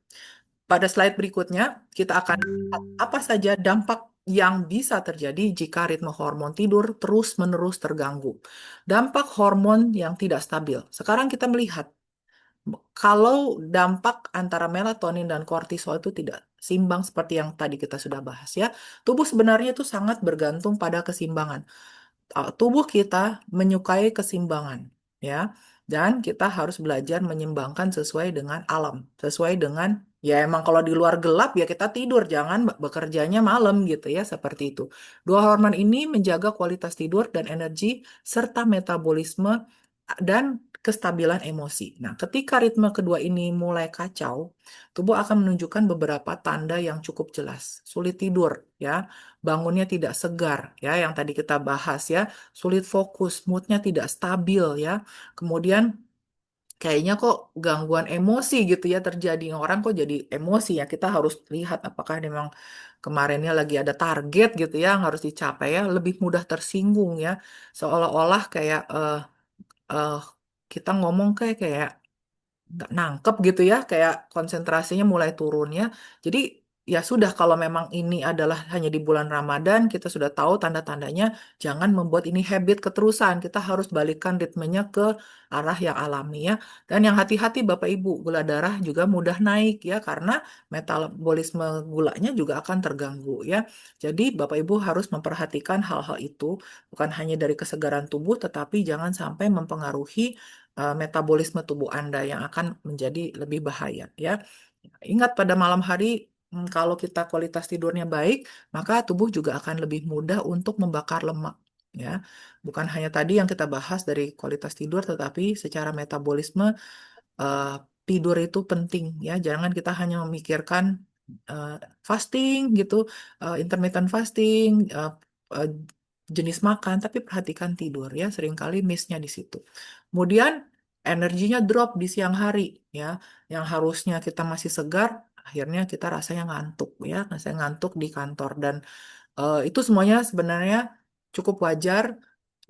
pada slide berikutnya, kita akan lihat apa saja dampak yang bisa terjadi jika ritme hormon tidur terus-menerus terganggu. Dampak hormon yang tidak stabil. Sekarang kita melihat, kalau dampak antara melatonin dan kortisol itu tidak seimbang seperti yang tadi kita sudah bahas ya, tubuh sebenarnya itu sangat bergantung pada keseimbangan. Tubuh kita menyukai keseimbangan, ya. Dan kita harus belajar menyeimbangkan sesuai dengan alam, sesuai dengan ya emang kalau di luar gelap ya kita tidur, jangan bekerjanya malam gitu ya, seperti itu. Dua hormon ini menjaga kualitas tidur dan energi serta metabolisme dan kestabilan emosi. Nah, ketika ritme kedua ini mulai kacau, tubuh akan menunjukkan beberapa tanda yang cukup jelas. Sulit tidur, ya, bangunnya tidak segar, ya, yang tadi kita bahas, ya, sulit fokus, moodnya tidak stabil, ya, kemudian kayaknya kok gangguan emosi gitu ya terjadi. Orang kok jadi emosi ya. Kita harus lihat apakah memang kemarinnya lagi ada target gitu ya yang harus dicapai ya. Lebih mudah tersinggung ya. Seolah-olah kayak eh, kita ngomong kayak nggak nangkep gitu ya, kayak konsentrasinya mulai turun ya. Jadi ya sudah, kalau memang ini adalah hanya di bulan Ramadan, kita sudah tahu tanda-tandanya, jangan membuat ini habit keterusan. Kita harus balikkan ritmenya ke arah yang alami ya. Dan yang hati-hati Bapak Ibu, gula darah juga mudah naik ya, karena metabolisme gulanya juga akan terganggu ya. Jadi Bapak Ibu harus memperhatikan hal-hal itu, bukan hanya dari kesegaran tubuh, tetapi jangan sampai mempengaruhi metabolisme tubuh Anda yang akan menjadi lebih bahaya ya. Ingat pada malam hari kalau kita kualitas tidurnya baik, maka tubuh juga akan lebih mudah untuk membakar lemak. ya. Bukan hanya tadi yang kita bahas dari kualitas tidur, tetapi secara metabolisme eh, tidur itu penting ya. Jangan kita hanya memikirkan eh, fasting gitu, intermittent fasting, eh, jenis makan, tapi perhatikan tidur ya. Seringkali miss-nya di situ. Kemudian energinya drop di siang hari ya, yang harusnya kita masih segar, akhirnya kita rasanya ngantuk ya, rasanya ngantuk di kantor dan itu semuanya sebenarnya cukup wajar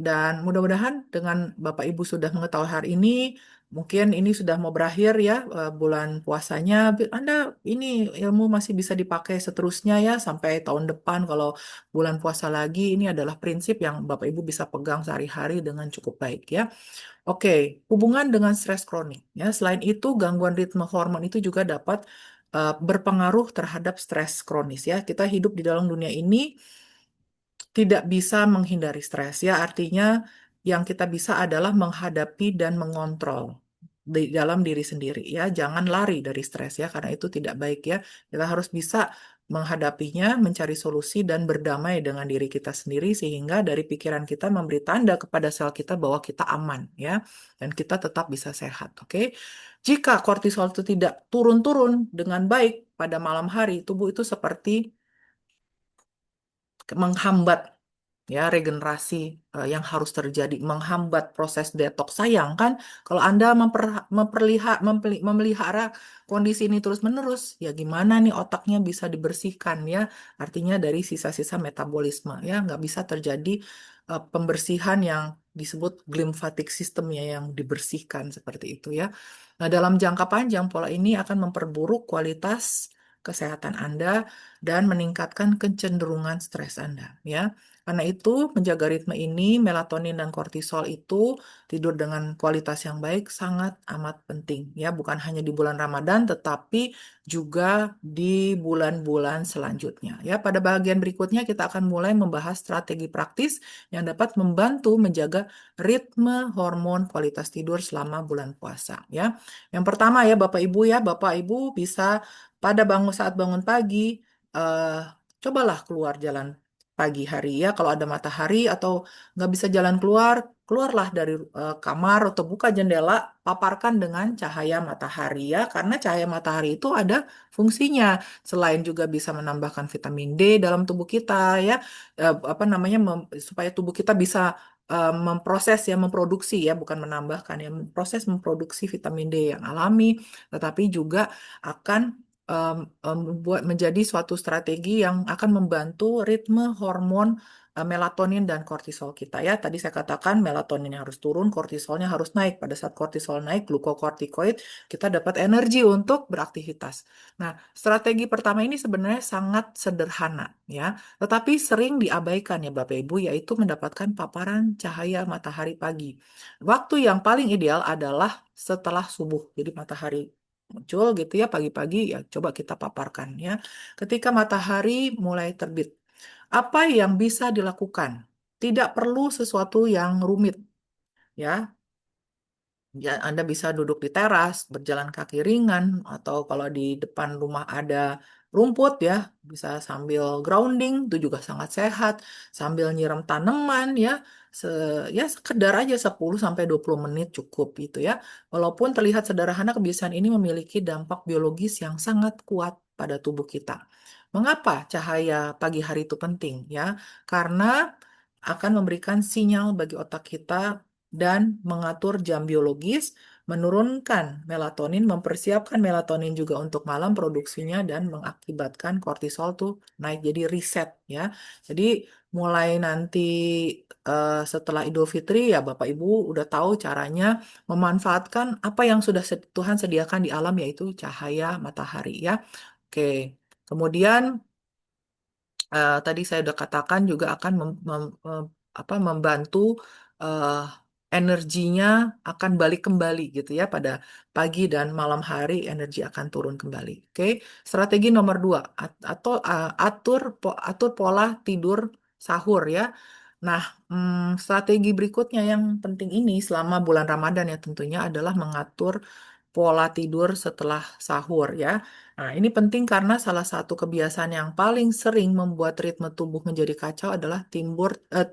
dan mudah-mudahan dengan Bapak Ibu sudah mengetahui hari ini, mungkin ini sudah mau berakhir ya bulan puasanya. Anda ini ilmu masih bisa dipakai seterusnya ya sampai tahun depan kalau bulan puasa lagi. Ini adalah prinsip yang Bapak Ibu bisa pegang sehari-hari dengan cukup baik ya. Oke, hubungan dengan stres kronik ya. Selain itu, gangguan ritme hormon itu juga dapat berpengaruh terhadap stres kronis ya. Kita hidup di dalam dunia ini tidak bisa menghindari stres ya. Artinya yang kita bisa adalah menghadapi dan mengontrol di dalam diri sendiri ya. Jangan lari dari stres ya karena itu tidak baik ya. Kita harus bisa menghadapinya, mencari solusi dan berdamai dengan diri kita sendiri sehingga dari pikiran kita memberi tanda kepada sel kita bahwa kita aman ya dan kita tetap bisa sehat, oke? Jika kortisol itu tidak turun-turun dengan baik pada malam hari, tubuh itu seperti menghambat ya regenerasi yang harus terjadi, menghambat proses detoks. Sayang kan kalau Anda memelihara kondisi ini terus-menerus, ya gimana nih otaknya bisa dibersihkan ya? Artinya dari sisa-sisa metabolisme ya nggak bisa terjadi pembersihan yang disebut glymphatic systemnya yang dibersihkan seperti itu ya. Nah, dalam jangka panjang pola ini akan memperburuk kualitas kesehatan Anda dan meningkatkan kecenderungan stres Anda ya. Karena itu, menjaga ritme ini, melatonin dan kortisol itu tidur dengan kualitas yang baik sangat amat penting. Ya, bukan hanya di bulan Ramadan, tetapi juga di bulan-bulan selanjutnya. Ya, pada bagian berikutnya kita akan mulai membahas strategi praktis yang dapat membantu menjaga ritme hormon kualitas tidur selama bulan puasa. Ya, yang pertama ya Bapak Ibu bisa pada saat bangun pagi, eh, cobalah keluar jalan pagi hari ya kalau ada matahari atau nggak bisa jalan keluar, keluarlah dari kamar atau buka jendela, paparkan dengan cahaya matahari ya karena cahaya matahari itu ada fungsinya selain juga bisa menambahkan vitamin D dalam tubuh kita ya apa namanya supaya tubuh kita bisa memproses ya memproduksi ya bukan menambahkan ya memproduksi vitamin D yang alami tetapi juga akan membuat menjadi suatu strategi yang akan membantu ritme hormon melatonin dan kortisol kita ya. Tadi saya katakan melatoninnya harus turun, kortisolnya harus naik. Pada saat kortisol naik, glukokortikoid, kita dapat energi untuk beraktivitas. Nah, strategi pertama ini sebenarnya sangat sederhana ya, tetapi sering diabaikan ya Bapak Ibu, yaitu mendapatkan paparan cahaya matahari pagi. Waktu yang paling ideal adalah setelah subuh. Jadi matahari muncul gitu ya pagi-pagi ya coba kita paparkan ya. Ketika matahari mulai terbit, apa yang bisa dilakukan? Tidak perlu sesuatu yang rumit ya. Ya, Anda bisa duduk di teras, berjalan kaki ringan, atau kalau di depan rumah ada rumput ya, bisa sambil grounding, itu juga sangat sehat, sambil nyiram tanaman ya, se ya sekedar aja 10 sampai 20 menit cukup gitu ya. Walaupun terlihat sederhana, kebiasaan ini memiliki dampak biologis yang sangat kuat pada tubuh kita. Mengapa cahaya pagi hari itu penting ya? Karena akan memberikan sinyal bagi otak kita dan mengatur jam biologis, menurunkan melatonin, mempersiapkan melatonin juga untuk malam produksinya dan mengakibatkan kortisol tuh naik jadi reset ya. Jadi mulai nanti setelah Idul Fitri ya Bapak Ibu udah tahu caranya memanfaatkan apa yang sudah Tuhan sediakan di alam yaitu cahaya matahari ya. Oke. Kemudian tadi saya udah katakan juga akan membantu eh, energinya akan balik kembali gitu ya pada pagi dan malam hari energi akan turun kembali. Oke, strategi nomor dua atau atur pola tidur sahur ya. Nah, strategi berikutnya yang penting ini selama bulan Ramadan ya tentunya adalah mengatur pola tidur setelah sahur ya. Nah, ini penting karena salah satu kebiasaan yang paling sering membuat ritme tubuh menjadi kacau adalah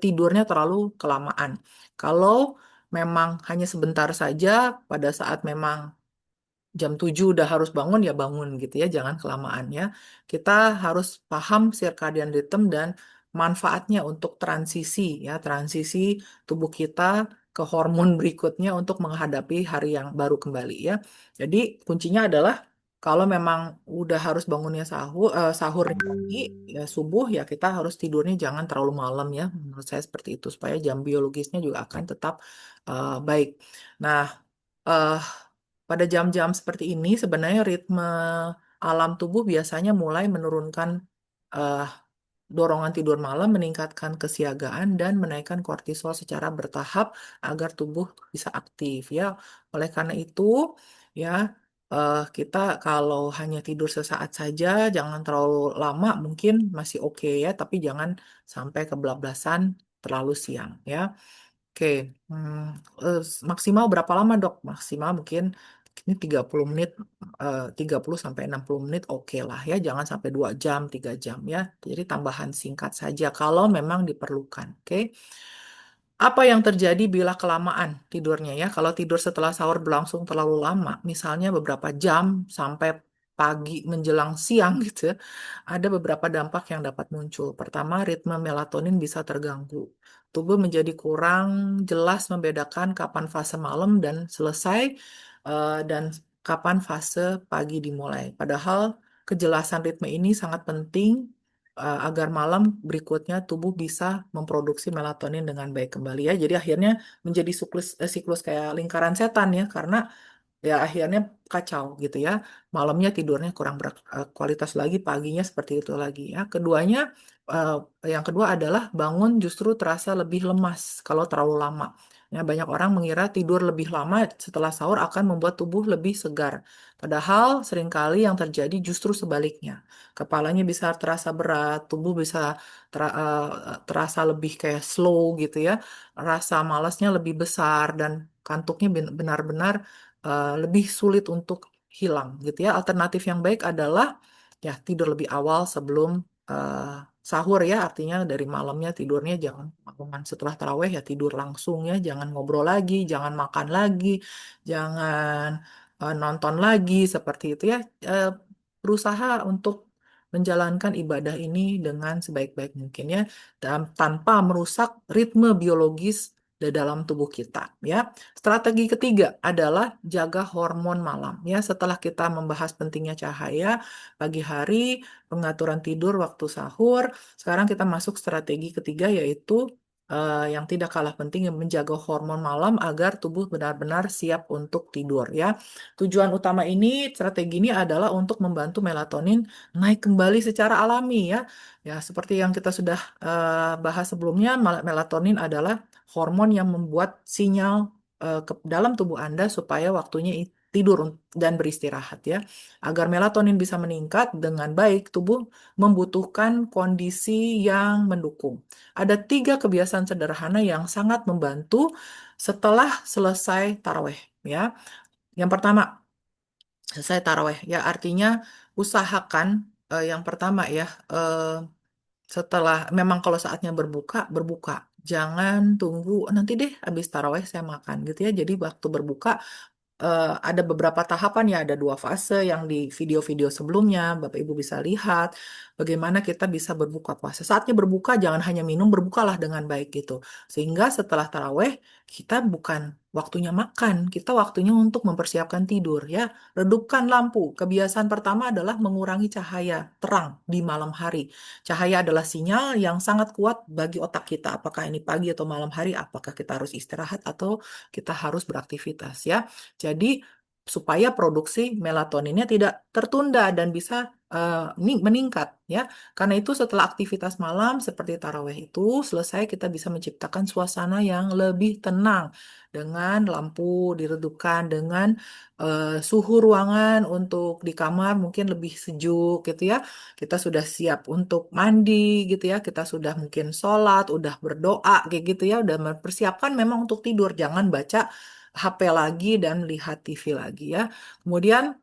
tidurnya terlalu kelamaan. Kalau memang hanya sebentar saja pada saat memang jam 7 udah harus bangun ya bangun gitu ya, jangan kelamaan ya. Kita harus paham circadian rhythm dan manfaatnya untuk transisi ya, transisi tubuh kita ke hormon berikutnya untuk menghadapi hari yang baru kembali ya. Jadi kuncinya adalah kalau memang udah harus bangunnya sahur pagi ya subuh ya kita harus tidurnya jangan terlalu malam ya. Menurut saya seperti itu supaya jam biologisnya juga akan tetap baik. Nah, eh, pada jam-jam seperti ini sebenarnya ritme alam tubuh biasanya mulai menurunkan eh, dorongan tidur malam, meningkatkan kesiagaan dan menaikkan kortisol secara bertahap agar tubuh bisa aktif ya. Oleh karena itu ya kita kalau hanya tidur sesaat saja, jangan terlalu lama, mungkin masih oke ya, tapi jangan sampai kebablasan terlalu siang ya. Oke, hmm, maksimal berapa lama dok? Maksimal mungkin ini 30 menit, 30 sampai 60 menit oke lah ya. Jangan sampai 2 jam, 3 jam ya. Jadi tambahan singkat saja kalau memang diperlukan. Oke. Apa yang terjadi bila kelamaan tidurnya ya? Kalau tidur setelah sahur berlangsung terlalu lama, misalnya beberapa jam sampai pagi menjelang siang gitu ya, ada beberapa dampak yang dapat muncul. Pertama, ritme melatonin bisa terganggu. Tubuh menjadi kurang jelas membedakan kapan fase malam dan selesai dan kapan fase pagi dimulai. Padahal kejelasan ritme ini sangat penting agar malam berikutnya tubuh bisa memproduksi melatonin dengan baik kembali ya. Jadi akhirnya menjadi siklus kayak lingkaran setan ya karena ya akhirnya kacau gitu ya. Malamnya tidurnya kurang berkualitas lagi, paginya seperti itu lagi ya. Eh, yang kedua adalah bangun justru terasa lebih lemas kalau terlalu lama. Ya, banyak orang mengira tidur lebih lama setelah sahur akan membuat tubuh lebih segar. Padahal seringkali yang terjadi justru sebaliknya. Kepalanya bisa terasa berat, tubuh bisa terasa lebih kayak slow gitu ya. Rasa malasnya lebih besar dan kantuknya benar-benar lebih sulit untuk hilang gitu ya. Alternatif yang baik adalah ya tidur lebih awal sebelum eh, sahur ya. Artinya dari malamnya tidurnya jangan malam setelah taraweh ya tidur langsung ya. Jangan ngobrol lagi, jangan makan lagi, jangan nonton lagi seperti itu ya. Eh, Berusaha untuk menjalankan ibadah ini dengan sebaik-baik mungkin ya dan tanpa merusak ritme biologis di dalam tubuh kita ya. Strategi ketiga adalah jaga hormon malam. Ya, setelah kita membahas pentingnya cahaya pagi hari, pengaturan tidur waktu sahur, sekarang kita masuk strategi ketiga yaitu yang tidak kalah penting yang menjaga hormon malam agar tubuh benar-benar siap untuk tidur ya. Tujuan utama ini, strategi ini adalah untuk membantu melatonin naik kembali secara alami ya. Ya, seperti yang kita sudah bahas sebelumnya, melatonin adalah hormon yang membuat sinyal ke dalam tubuh Anda supaya waktunya tidur dan beristirahat ya. Agar melatonin bisa meningkat dengan baik, tubuh membutuhkan kondisi yang mendukung. Ada 3 kebiasaan sederhana yang sangat membantu setelah selesai taraweh ya. Yang pertama, selesai taraweh ya artinya usahakan yang pertama ya setelah memang kalau saatnya berbuka, berbuka. Jangan tunggu nanti deh habis taraweh saya makan gitu ya. Jadi waktu berbuka ada beberapa tahapan ya, ada 2 fase yang di video-video sebelumnya, Bapak Ibu bisa lihat bagaimana kita bisa berbuka puasa. Saatnya berbuka jangan hanya minum, berbukalah dengan baik gitu. Sehingga setelah taraweh kita bukan waktunya makan, kita waktunya untuk mempersiapkan tidur ya. Redupkan lampu. Kebiasaan pertama adalah mengurangi cahaya terang di malam hari. Cahaya adalah sinyal yang sangat kuat bagi otak kita. Apakah ini pagi atau malam hari, apakah kita harus istirahat atau kita harus beraktivitas ya. Jadi supaya produksi melatoninnya tidak tertunda dan bisa meningkat ya. Karena itu setelah aktivitas malam seperti taraweh itu selesai kita bisa menciptakan suasana yang lebih tenang dengan lampu diredupkan dengan suhu ruangan untuk di kamar mungkin lebih sejuk gitu ya. Kita sudah siap untuk mandi gitu ya. Kita sudah mungkin sholat, udah berdoa kayak gitu ya. Udah mempersiapkan memang untuk tidur. Jangan baca HP lagi dan lihat TV lagi ya. Kemudian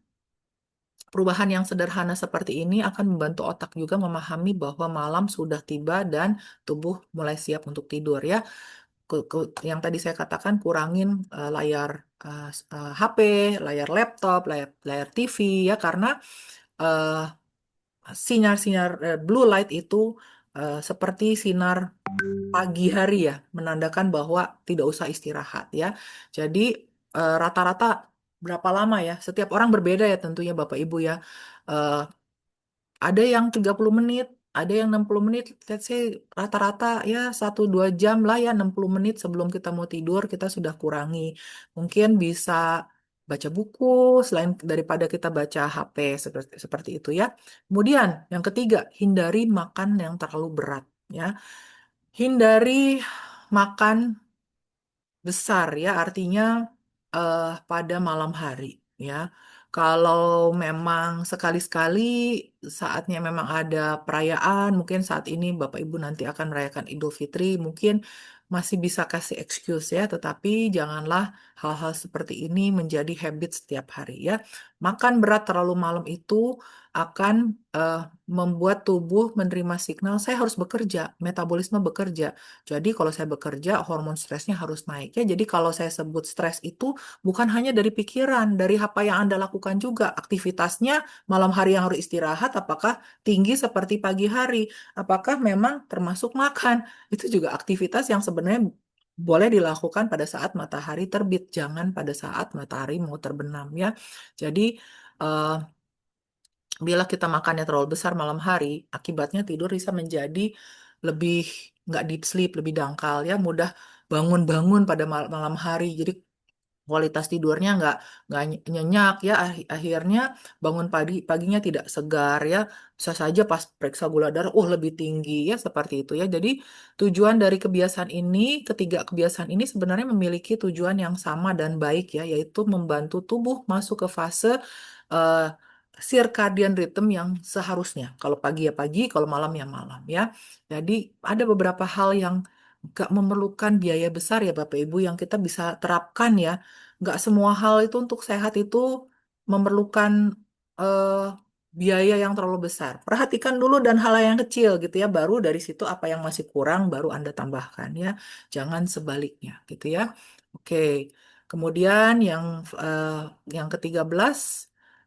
perubahan yang sederhana seperti ini akan membantu otak juga memahami bahwa malam sudah tiba dan tubuh mulai siap untuk tidur ya. Yang tadi saya katakan kurangin layar HP, layar laptop, layar TV ya karena eh, sinar-sinar blue light itu seperti sinar pagi hari ya, menandakan bahwa tidak usah istirahat ya. Jadi rata-rata berapa lama ya? Setiap orang berbeda ya tentunya Bapak Ibu ya. Eh, ada yang 30 menit, ada yang 60 menit. Let's say rata-rata ya 1-2 jam lah ya 60 menit sebelum kita mau tidur kita sudah kurangi. Mungkin bisa baca buku selain daripada kita baca HP seperti itu ya. Kemudian yang ketiga, hindari makan yang terlalu berat ya. Hindari makan besar ya, artinya pada malam hari ya. Kalau memang sekali-sekali saatnya memang ada perayaan, mungkin saat ini Bapak Ibu nanti akan merayakan Idul Fitri, mungkin masih bisa kasih excuse ya, tetapi janganlah hal-hal seperti ini menjadi habit setiap hari ya. Makan berat terlalu malam itu akan membuat tubuh menerima signal saya harus bekerja, metabolisme bekerja. Jadi kalau saya bekerja, hormon stresnya harus naik ya. Jadi kalau saya sebut stres itu bukan hanya dari pikiran, dari apa yang Anda lakukan juga. Aktivitasnya malam hari yang harus istirahat, apakah tinggi seperti pagi hari? Apakah memang termasuk makan? Itu juga aktivitas yang sebenarnya boleh dilakukan pada saat matahari terbit, jangan pada saat matahari mau terbenam ya. Jadi eh, bila kita makannya terlalu besar malam hari, akibatnya tidur bisa menjadi lebih nggak deep sleep, lebih dangkal ya, mudah bangun-bangun pada malam hari. Jadi kualitas tidurnya nggak nyenyak ya, akhirnya bangun paginya tidak segar ya, bisa saja pas periksa gula darah, lebih tinggi ya seperti itu ya. Jadi tujuan dari kebiasaan ini, ketiga kebiasaan ini sebenarnya memiliki tujuan yang sama dan baik ya, yaitu membantu tubuh masuk ke fase eh, circadian rhythm yang seharusnya. Kalau pagi ya pagi, kalau malam ya malam ya. Jadi ada beberapa hal yang gak memerlukan biaya besar ya Bapak Ibu yang kita bisa terapkan ya. Nggak semua hal itu untuk sehat itu memerlukan eh, biaya yang terlalu besar. Perhatikan dulu dan hal yang kecil gitu ya. Baru dari situ apa yang masih kurang baru Anda tambahkan ya. Jangan sebaliknya gitu ya. Oke. Kemudian eh, yang ke-13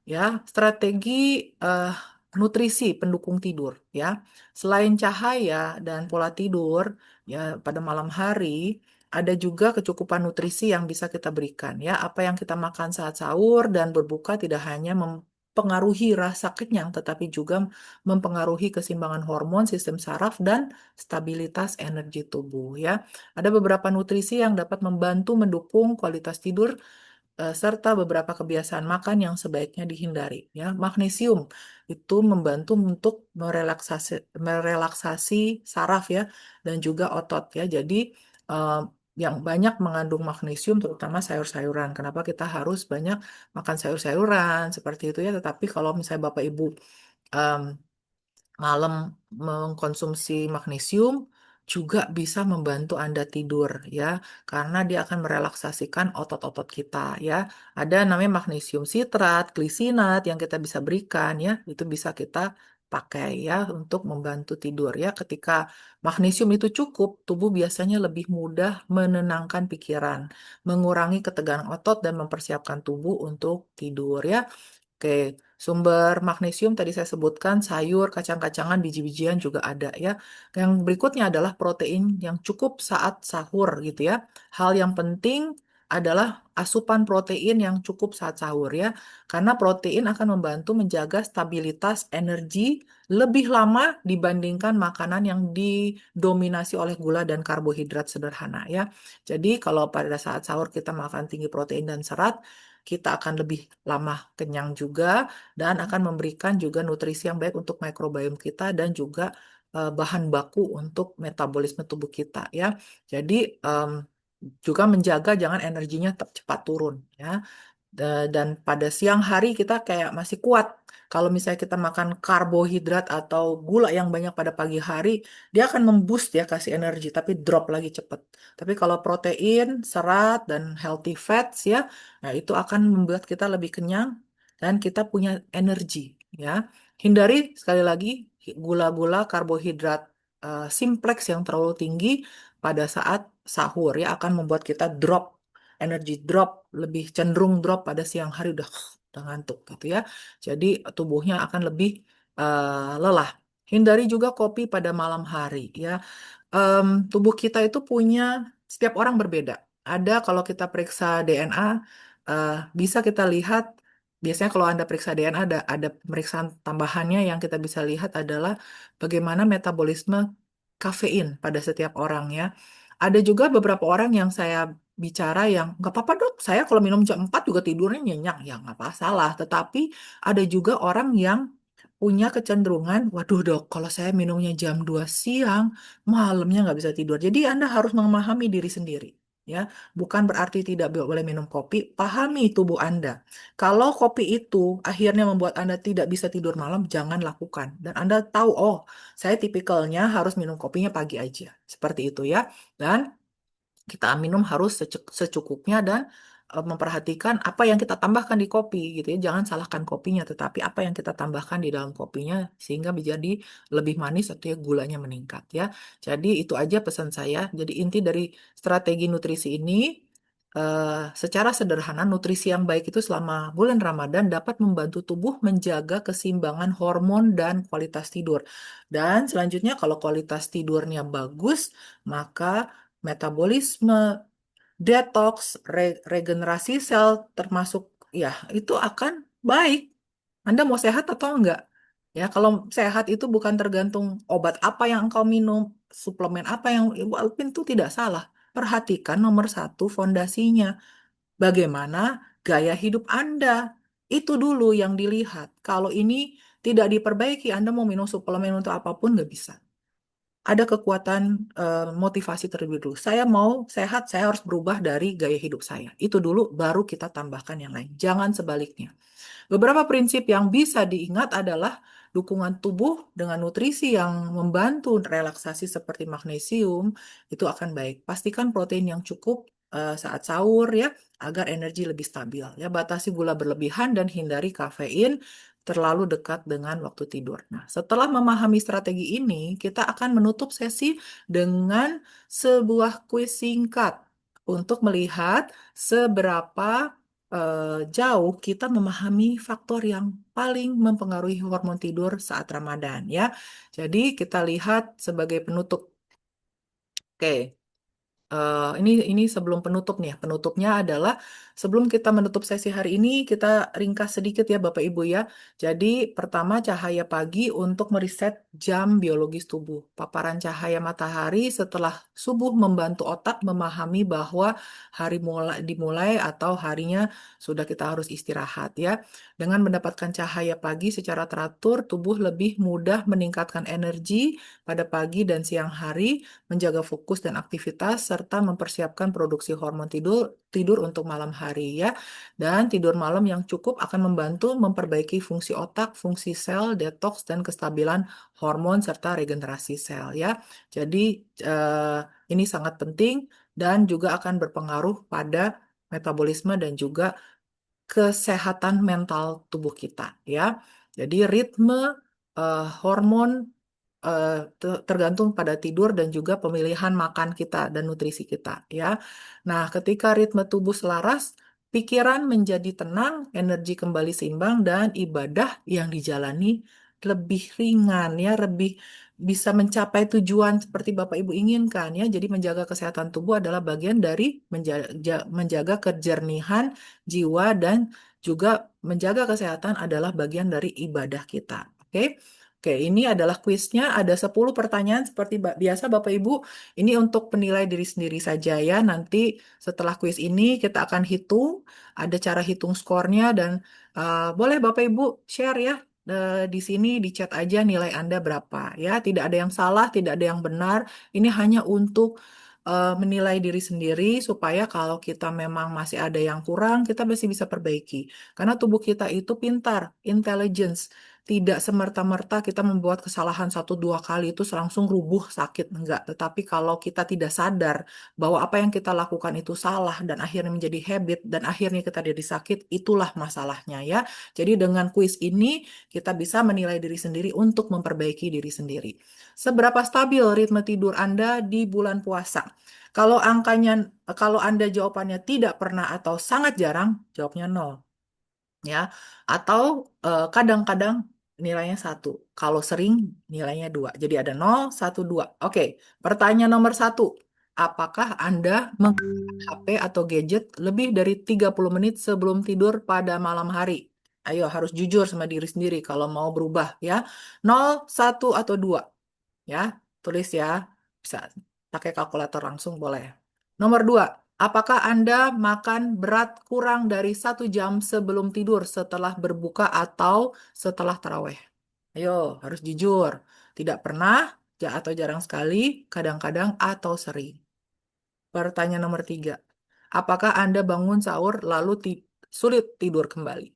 ya, strategi eh, nutrisi pendukung tidur ya. Selain cahaya dan pola tidur ya pada malam hari, ada juga kecukupan nutrisi yang bisa kita berikan ya. Apa yang kita makan saat sahur dan berbuka tidak hanya mempengaruhi rasa kenyang, tetapi juga mempengaruhi keseimbangan hormon, sistem saraf, dan stabilitas energi tubuh ya. Ada beberapa nutrisi yang dapat membantu mendukung kualitas tidur serta beberapa kebiasaan makan yang sebaiknya dihindari ya. Magnesium itu membantu untuk merelaksasi saraf ya dan juga otot ya. Jadi eh, yang banyak mengandung magnesium terutama sayur-sayuran. Kenapa kita harus banyak makan sayur-sayuran seperti itu ya. Tetapi kalau misalnya Bapak Ibu em, malam mengkonsumsi magnesium juga bisa membantu Anda tidur ya, karena dia akan merelaksasikan otot-otot kita ya. Ada namanya magnesium sitrat, glisinat yang kita bisa berikan ya, itu bisa kita pakai ya untuk membantu tidur ya. Ketika magnesium itu cukup, tubuh biasanya lebih mudah menenangkan pikiran, mengurangi ketegangan otot dan mempersiapkan tubuh untuk tidur ya. Oke, sumber magnesium tadi saya sebutkan sayur, kacang-kacangan, biji-bijian juga ada ya. Yang berikutnya adalah protein yang cukup saat sahur gitu ya. Hal yang penting adalah asupan protein yang cukup saat sahur ya. Karena protein akan membantu menjaga stabilitas energi lebih lama dibandingkan makanan yang didominasi oleh gula dan karbohidrat sederhana ya. Jadi kalau pada saat sahur kita makan tinggi protein dan serat, kita akan lebih lama kenyang juga dan akan memberikan juga nutrisi yang baik untuk mikrobiom kita dan juga bahan baku untuk metabolisme tubuh kita ya. Jadi juga menjaga jangan energinya cepat turun ya. Dan pada siang hari kita kayak masih kuat. Kalau misalnya kita makan karbohidrat atau gula yang banyak pada pagi hari, dia akan memboost ya kasih energi, tapi drop lagi cepet. Tapi kalau protein, serat, dan healthy fats ya, nah itu akan membuat kita lebih kenyang dan kita punya energi ya. Hindari sekali lagi gula-gula karbohidrat simplex yang terlalu tinggi pada saat sahur ya akan membuat kita drop energi drop, lebih cenderung drop pada siang hari udah ngantuk gitu ya. Jadi tubuhnya akan lebih lelah. Hindari juga kopi pada malam hari ya. Tubuh kita itu punya setiap orang berbeda. Ada kalau kita periksa DNA bisa kita lihat biasanya kalau Anda periksa DNA ada pemeriksaan tambahannya yang kita bisa lihat adalah bagaimana metabolisme kafein pada setiap orang ya. Ada juga beberapa orang yang saya bicara yang nggak apa-apa dok, saya kalau minum jam 4 juga tidurnya nyenyak, ya nggak apa-salah. Tetapi ada juga orang yang punya kecenderungan, waduh dok, kalau saya minumnya jam 2 siang, malamnya nggak bisa tidur. Jadi Anda harus memahami diri sendiri. Ya, bukan berarti tidak boleh minum kopi. Pahami tubuh Anda. Kalau kopi itu akhirnya membuat Anda tidak bisa tidur malam, jangan lakukan. Dan Anda tahu, oh, saya tipikalnya harus minum kopinya pagi aja. Seperti itu ya. Dan kita minum harus secukupnya dan memperhatikan apa yang kita tambahkan di kopi gitu ya. Jangan salahkan kopinya, tetapi apa yang kita tambahkan di dalam kopinya sehingga menjadi lebih manis atau ya gulanya meningkat ya. Jadi itu aja pesan saya. Jadi inti dari strategi nutrisi ini secara sederhana nutrisi yang baik itu selama bulan Ramadan dapat membantu tubuh menjaga keseimbangan hormon dan kualitas tidur. Dan selanjutnya kalau kualitas tidurnya bagus, maka metabolisme, detox, regenerasi sel termasuk ya itu akan baik. Anda mau sehat atau enggak? Ya, kalau sehat itu bukan tergantung obat apa yang engkau minum, suplemen apa yang walaupun itu tidak salah. Perhatikan nomor satu fondasinya. Bagaimana gaya hidup Anda. Itu dulu yang dilihat. Kalau ini tidak diperbaiki, Anda mau minum suplemen untuk apapun nggak bisa ada kekuatan motivasi terlebih dulu. Saya mau sehat, saya harus berubah dari gaya hidup saya. Itu dulu, baru kita tambahkan yang lain. Jangan sebaliknya. Beberapa prinsip yang bisa diingat adalah dukungan tubuh dengan nutrisi yang membantu relaksasi seperti magnesium itu akan baik. Pastikan protein yang cukup saat sahur ya agar energi lebih stabil. Ya batasi gula berlebihan dan hindari kafein terlalu dekat dengan waktu tidur. Nah, setelah memahami strategi ini, kita akan menutup sesi dengan sebuah kuis singkat untuk melihat seberapa jauh kita memahami faktor yang paling mempengaruhi hormon tidur saat Ramadan ya. Jadi kita lihat sebagai penutup. Oke. Ini sebelum penutup nih. Penutupnya adalah sebelum kita menutup sesi hari ini, kita ringkas sedikit ya Bapak Ibu ya. Jadi pertama cahaya pagi untuk meriset jam biologis tubuh. Paparan cahaya matahari setelah subuh membantu otak memahami bahwa hari mulai dimulai atau harinya sudah kita harus istirahat ya. Dengan mendapatkan cahaya pagi secara teratur, tubuh lebih mudah meningkatkan energi pada pagi dan siang hari menjaga fokus dan aktivitas, serta mempersiapkan produksi hormon tidur untuk malam hari ya. Dan tidur malam yang cukup akan membantu memperbaiki fungsi otak, fungsi sel, detoks, dan kestabilan hormon serta regenerasi sel ya. Jadi ini sangat penting dan juga akan berpengaruh pada metabolisme dan juga kesehatan mental tubuh kita ya. Jadi ritme hormon tergantung pada tidur dan juga pemilihan makan kita dan nutrisi kita ya. Nah, ketika ritme tubuh selaras, pikiran menjadi tenang, energi kembali seimbang dan ibadah yang dijalani lebih ringan ya, lebih bisa mencapai tujuan seperti Bapak Ibu inginkan ya. Jadi menjaga kesehatan tubuh adalah bagian dari menjaga kejernihan jiwa dan juga menjaga kesehatan adalah bagian dari ibadah kita. Oke? Oke, ini adalah kuisnya. Ada 10 pertanyaan seperti biasa Bapak Ibu. Ini untuk penilai diri sendiri saja ya. Nanti setelah kuis ini kita akan hitung. Ada cara hitung skornya dan boleh Bapak Ibu share ya. Di sini di chat aja nilai Anda berapa ya. Tidak ada yang salah, tidak ada yang benar. Ini hanya untuk menilai diri sendiri supaya kalau kita memang masih ada yang kurang, kita masih bisa perbaiki. Karena tubuh kita itu pintar, intelligence. Tidak semerta-merta kita membuat kesalahan satu dua kali itu langsung rubuh sakit, enggak. Tetapi kalau kita tidak sadar bahwa apa yang kita lakukan itu salah dan akhirnya menjadi habit dan akhirnya kita jadi sakit, itulah masalahnya ya. Jadi dengan kuis ini kita bisa menilai diri sendiri untuk memperbaiki diri sendiri. Seberapa stabil ritme tidur Anda di bulan puasa? Kalau kalau Anda jawabannya tidak pernah atau sangat jarang, jawabnya nol ya. Atau kadang-kadang nilainya satu. Kalau sering nilainya dua. Jadi ada nol, satu, dua. Oke, pertanyaan nomor satu. Apakah Anda menggunakan HP atau gadget lebih dari 30 menit sebelum tidur pada malam hari? Ayo, harus jujur sama diri sendiri kalau mau berubah ya. Nol, satu, atau dua. Ya, tulis ya. Bisa pakai kalkulator langsung boleh. Nomor dua, apakah Anda makan berat kurang dari 1 jam sebelum tidur setelah berbuka atau setelah taraweh? Ayo, harus jujur. Tidak pernah, atau jarang sekali, kadang-kadang, atau sering. Pertanyaan nomor tiga, apakah Anda bangun sahur lalu sulit tidur kembali?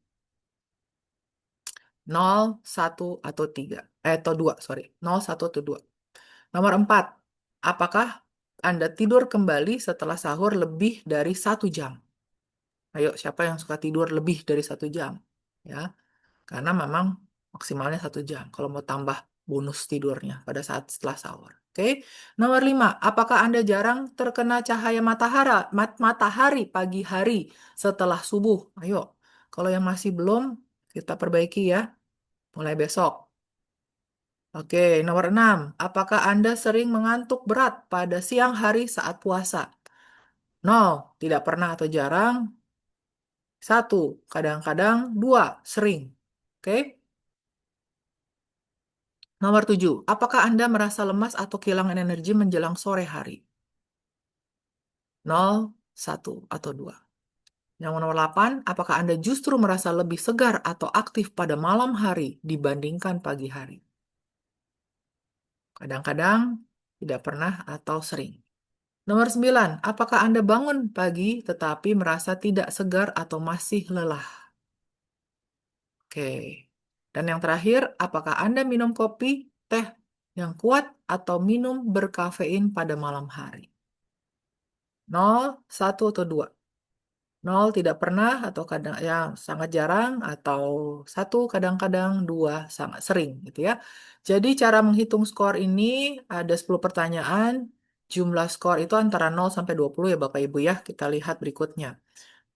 Nol, satu, atau tiga. Atau dua, sorry. Nol, satu, atau dua. Nomor empat, apakah Anda tidur kembali setelah sahur lebih dari 1 jam? Ayo, siapa yang suka tidur lebih dari 1 jam? Ya, karena memang maksimalnya 1 jam. Kalau mau tambah bonus tidurnya pada saat setelah sahur. Oke. Nomor lima, apakah Anda jarang terkena cahaya matahari pagi hari setelah subuh? Ayo, kalau yang masih belum, kita perbaiki ya, mulai besok. Oke, nomor 6. Apakah Anda sering mengantuk berat pada siang hari saat puasa? Nol, tidak pernah atau jarang. Satu, kadang-kadang. Dua, sering. Oke. Nomor 7. Apakah Anda merasa lemas atau kehilangan energi menjelang sore hari? Nol, satu, atau dua. Yang nomor 8. Apakah Anda justru merasa lebih segar atau aktif pada malam hari dibandingkan pagi hari? Kadang-kadang, tidak pernah, atau sering. Nomor 9, apakah Anda bangun pagi tetapi merasa tidak segar atau masih lelah? Oke. Dan yang terakhir, apakah Anda minum kopi, teh yang kuat, atau minum berkafein pada malam hari? Nol, satu, atau dua. Nol, tidak pernah, atau kadang ya sangat jarang, atau satu, kadang-kadang, dua, sangat sering gitu ya. Jadi cara menghitung skor ini ada 10 pertanyaan. Jumlah skor itu antara 0 sampai 20 ya Bapak Ibu ya. Kita lihat berikutnya.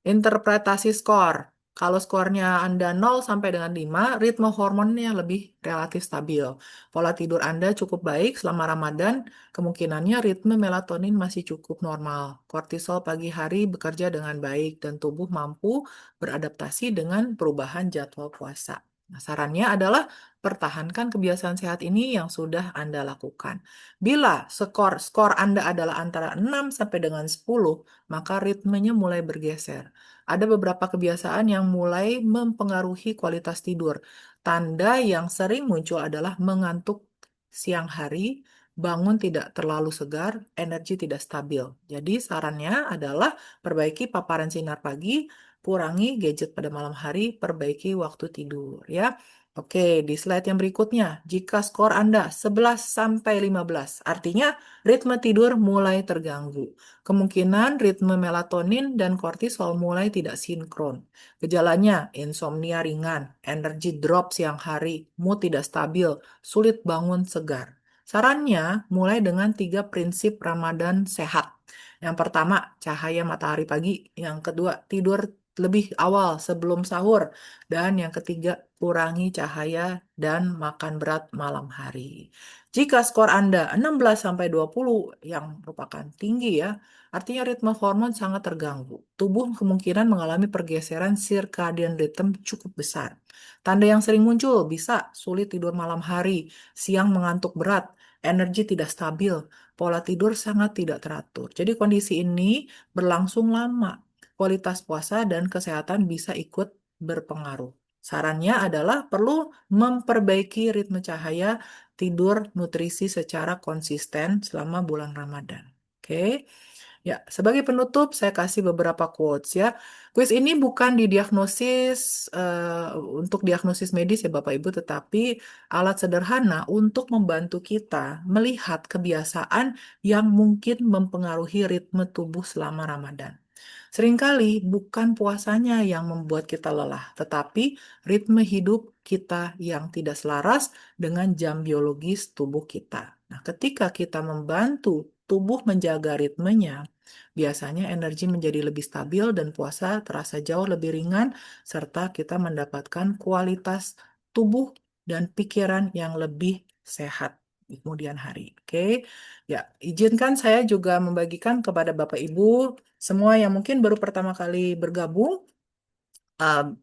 Interpretasi skor. Kalau skornya Anda 0 sampai dengan 5, ritme hormonnya lebih relatif stabil. Pola tidur Anda cukup baik selama Ramadan, kemungkinannya ritme melatonin masih cukup normal. Kortisol pagi hari bekerja dengan baik dan tubuh mampu beradaptasi dengan perubahan jadwal puasa. Nah, sarannya adalah pertahankan kebiasaan sehat ini yang sudah Anda lakukan. Bila skor Anda adalah antara 6 sampai dengan 10, maka ritmenya mulai bergeser. Ada beberapa kebiasaan yang mulai mempengaruhi kualitas tidur. Tanda yang sering muncul adalah mengantuk siang hari, bangun tidak terlalu segar, energi tidak stabil. Jadi sarannya adalah perbaiki paparan sinar pagi, kurangi gadget pada malam hari, perbaiki waktu tidur ya. Oke, di slide yang berikutnya, jika skor Anda 11 sampai 15, artinya ritme tidur mulai terganggu. Kemungkinan ritme melatonin dan kortisol mulai tidak sinkron. Gejalanya, insomnia ringan, energi drop siang hari, mood tidak stabil, sulit bangun segar. Sarannya, mulai dengan 3 prinsip Ramadan sehat. Yang pertama, cahaya matahari pagi. Yang kedua, tidur lebih awal sebelum sahur. Dan yang ketiga, kurangi cahaya dan makan berat malam hari. Jika skor Anda 16-20 yang merupakan tinggi ya, artinya ritme hormon sangat terganggu. Tubuh kemungkinan mengalami pergeseran circadian rhythm cukup besar. Tanda yang sering muncul bisa sulit tidur malam hari, siang mengantuk berat, energi tidak stabil, pola tidur sangat tidak teratur. Jadi kondisi ini berlangsung lama. Kualitas puasa dan kesehatan bisa ikut berpengaruh. Sarannya adalah perlu memperbaiki ritme cahaya, tidur, nutrisi secara konsisten selama bulan Ramadan. Oke. Ya, sebagai penutup saya kasih beberapa quotes ya. Kuis ini bukan untuk diagnosis medis ya Bapak Ibu, tetapi alat sederhana untuk membantu kita melihat kebiasaan yang mungkin mempengaruhi ritme tubuh selama Ramadan. Seringkali bukan puasanya yang membuat kita lelah, tetapi ritme hidup kita yang tidak selaras dengan jam biologis tubuh kita. Nah, ketika kita membantu tubuh menjaga ritmenya, biasanya energi menjadi lebih stabil dan puasa terasa jauh lebih ringan, serta kita mendapatkan kualitas tubuh dan pikiran yang lebih sehat di kemudian hari. Oke, ya, izinkan saya juga membagikan kepada Bapak Ibu semua yang mungkin baru pertama kali bergabung, eh,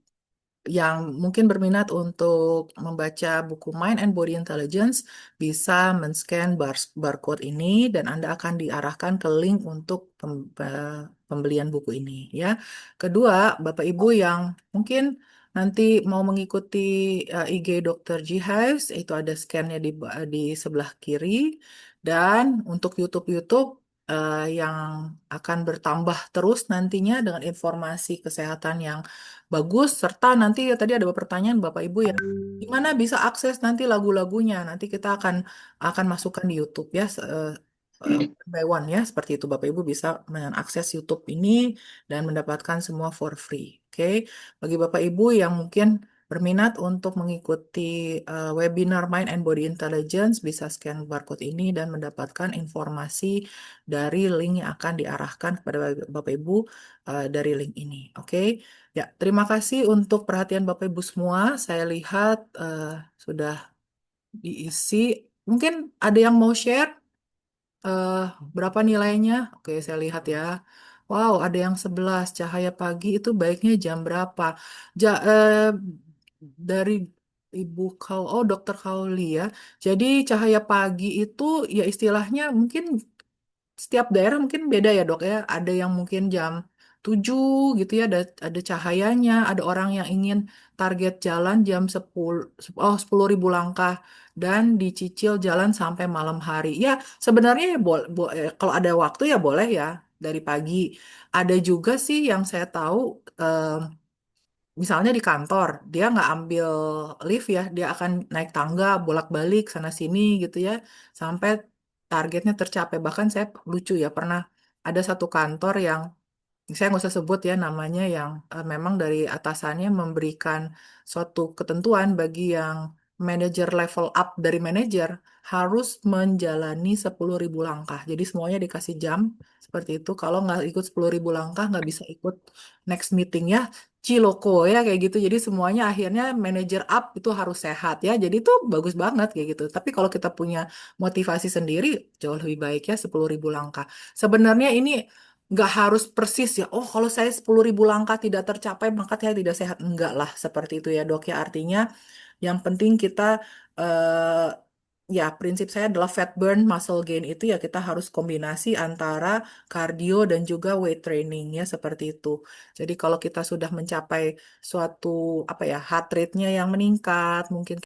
yang mungkin berminat untuk membaca buku Mind and Body Intelligence bisa men-scan barcode ini dan Anda akan diarahkan ke link untuk pembelian buku ini ya. Kedua, Bapak Ibu yang mungkin nanti mau mengikuti IG Dr. G Hives, itu ada scan-nya di sebelah kiri, dan untuk YouTube yang akan bertambah terus nantinya dengan informasi kesehatan yang bagus, serta nanti ya tadi ada beberapa pertanyaan Bapak Ibu ya, gimana bisa akses nanti lagu-lagunya? Nanti kita akan masukkan di YouTube ya, one by one ya, seperti itu Bapak Ibu bisa mengakses YouTube ini dan mendapatkan semua for free. Oke, bagi Bapak Ibu yang mungkin berminat untuk mengikuti webinar Mind and Body Intelligence, bisa scan barcode ini dan mendapatkan informasi dari link yang akan diarahkan kepada Bapak Ibu dari link ini. Oke. Ya, terima kasih untuk perhatian Bapak Ibu semua. Saya lihat sudah diisi. Mungkin ada yang mau share eh, berapa nilainya? Oke, saya lihat ya. Wow, ada yang 11. Cahaya pagi itu baiknya jam berapa? Dari Dokter Kauli ya. Jadi cahaya pagi itu ya istilahnya mungkin setiap daerah mungkin beda ya dok ya. Ada yang mungkin jam 7 gitu ya, ada cahayanya. Ada orang yang ingin target jalan jam 10.000 langkah dan dicicil jalan sampai malam hari. Ya sebenarnya ya kalau ada waktu ya boleh ya dari pagi. Ada juga sih yang saya tahu, misalnya di kantor, dia nggak ambil lift ya, dia akan naik tangga, bolak-balik sana-sini gitu ya, sampai targetnya tercapai. Bahkan saya lucu ya, pernah ada satu kantor yang saya nggak usah sebut ya namanya, yang memang dari atasannya memberikan suatu ketentuan bagi yang manajer level up dari manajer harus menjalani 10.000 langkah. Jadi semuanya dikasih jam seperti itu. Kalau nggak ikut 10.000 langkah nggak bisa ikut next meeting ya. Ciloko ya kayak gitu. Jadi semuanya akhirnya manajer up itu harus sehat ya. Jadi itu bagus banget kayak gitu. Tapi kalau kita punya motivasi sendiri jauh lebih baik ya 10.000 langkah. Sebenarnya ini nggak harus persis ya. Oh, kalau saya 10.000 langkah tidak tercapai, maka saya tidak sehat. Enggak lah, seperti itu ya dok ya. Artinya yang penting kita, eh, ya prinsip saya adalah fat burn, muscle gain itu ya kita harus kombinasi antara cardio dan juga weight training ya seperti itu. Jadi kalau kita sudah mencapai suatu apa ya heart rate-nya yang meningkat, mungkin